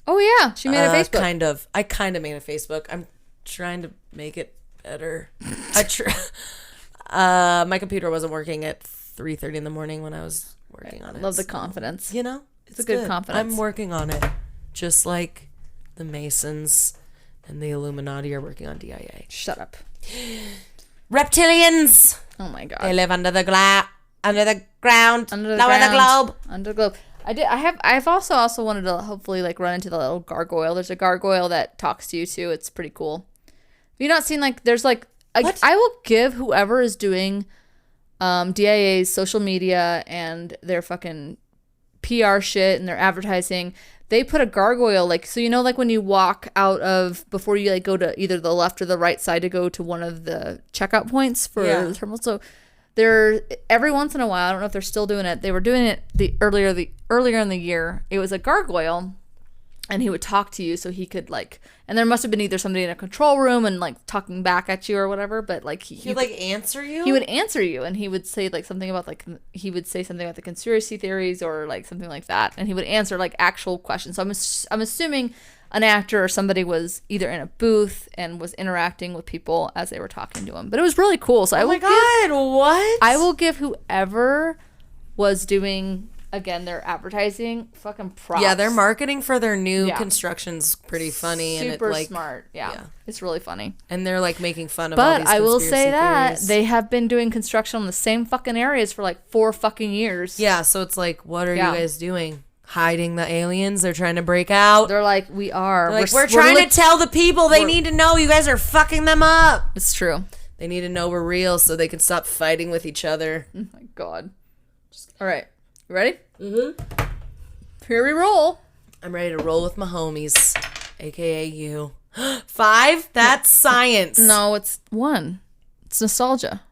Oh yeah, she made a Facebook. I kind of made a Facebook. I'm trying to make it better. My computer wasn't working at 3:30 in the morning when I was working on it. Love the confidence. You know, it's a good confidence. I'm working on it, just like the Masons and the Illuminati are working on DIA. Shut up. Reptilians. Oh my God. They live under the ground, under the globe. Under the globe. I've also wanted to hopefully like run into the little gargoyle. There's a gargoyle that talks to you too. It's pretty cool. Have you not seen like there's like I will give whoever is doing DIA's social media and their fucking PR shit and their advertising, they put a gargoyle like, so you know, like when you walk out of, before you like go to either the left or the right side to go to one of the checkout points for the terminal. So they're every once in a while, I don't know if they're still doing it. They were doing it earlier in the year. It was a gargoyle, and he would talk to you, so he could like, and there must have been either somebody in a control room and like talking back at you or whatever. But like he would like answer you. He would answer you, and he would say like something about like the conspiracy theories or like something like that, and he would answer like actual questions. So I'm assuming an actor or somebody was either in a booth and was interacting with people as they were talking to him. But it was really cool. So I will give whoever was doing again, they're advertising. Fucking props. Yeah, their marketing for their new Yeah. construction's pretty funny. Super and it, like, smart. Yeah. It's really funny. And they're like making fun of all But these I will conspiracy say that theories. they have been doing construction on the same fucking areas for like 4 fucking years. Yeah, so it's like, what are Yeah. you guys doing? Hiding the aliens? They're trying to break out. They're like, we are. They're like, we're trying to tell the people they need to know you guys are fucking them up. It's true. They need to know we're real so they can stop fighting with each other. Oh my God. All right. You ready? Mm-hmm. Here we roll. I'm ready to roll with my homies, aka you. 5? That's science. No, it's 1. It's nostalgia.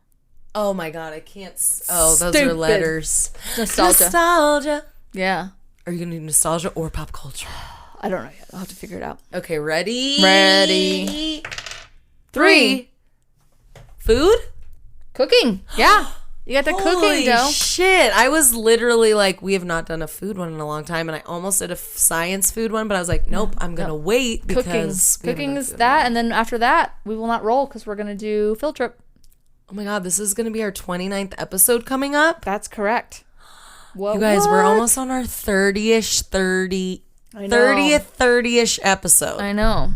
Oh my god, I can't. Oh, those Stupid. are letters. Nostalgia. Nostalgia. Yeah. Are you gonna do nostalgia or pop culture? I don't know yet. I'll have to figure it out. Okay, ready? Ready. 3. Food? Cooking. Yeah. You got the Holy cooking dough. shit. I was literally like, we have not done a food one in a long time, and I almost did a science food one, but I was like, nope, I'm gonna wait Cooking. because we haven't Cooking done is food. that, and then after that, we will not roll because we're going to do field trip. Oh my god, this is gonna be our 29th episode coming up. That's correct. What, You guys, we're what? almost on our 30th I know. 30-ish episode. I know.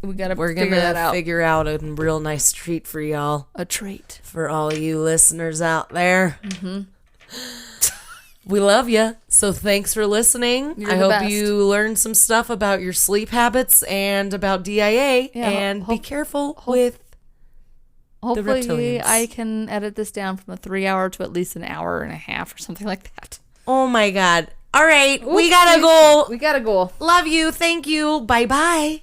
We got to We're figure that gonna out. figure out a real nice treat for y'all, A treat. for all of you listeners out there. Mm-hmm. We love you. So thanks for listening. You're I the hope best. you learned some stuff about your sleep habits and about DIA. Yeah, and be hope- careful with. Hopefully, reptilians. I can edit this down from a 3 hour to at least an hour and a half or something like that. Oh my God. All right. We gotta go. We gotta go. Love you. Thank you. Bye bye.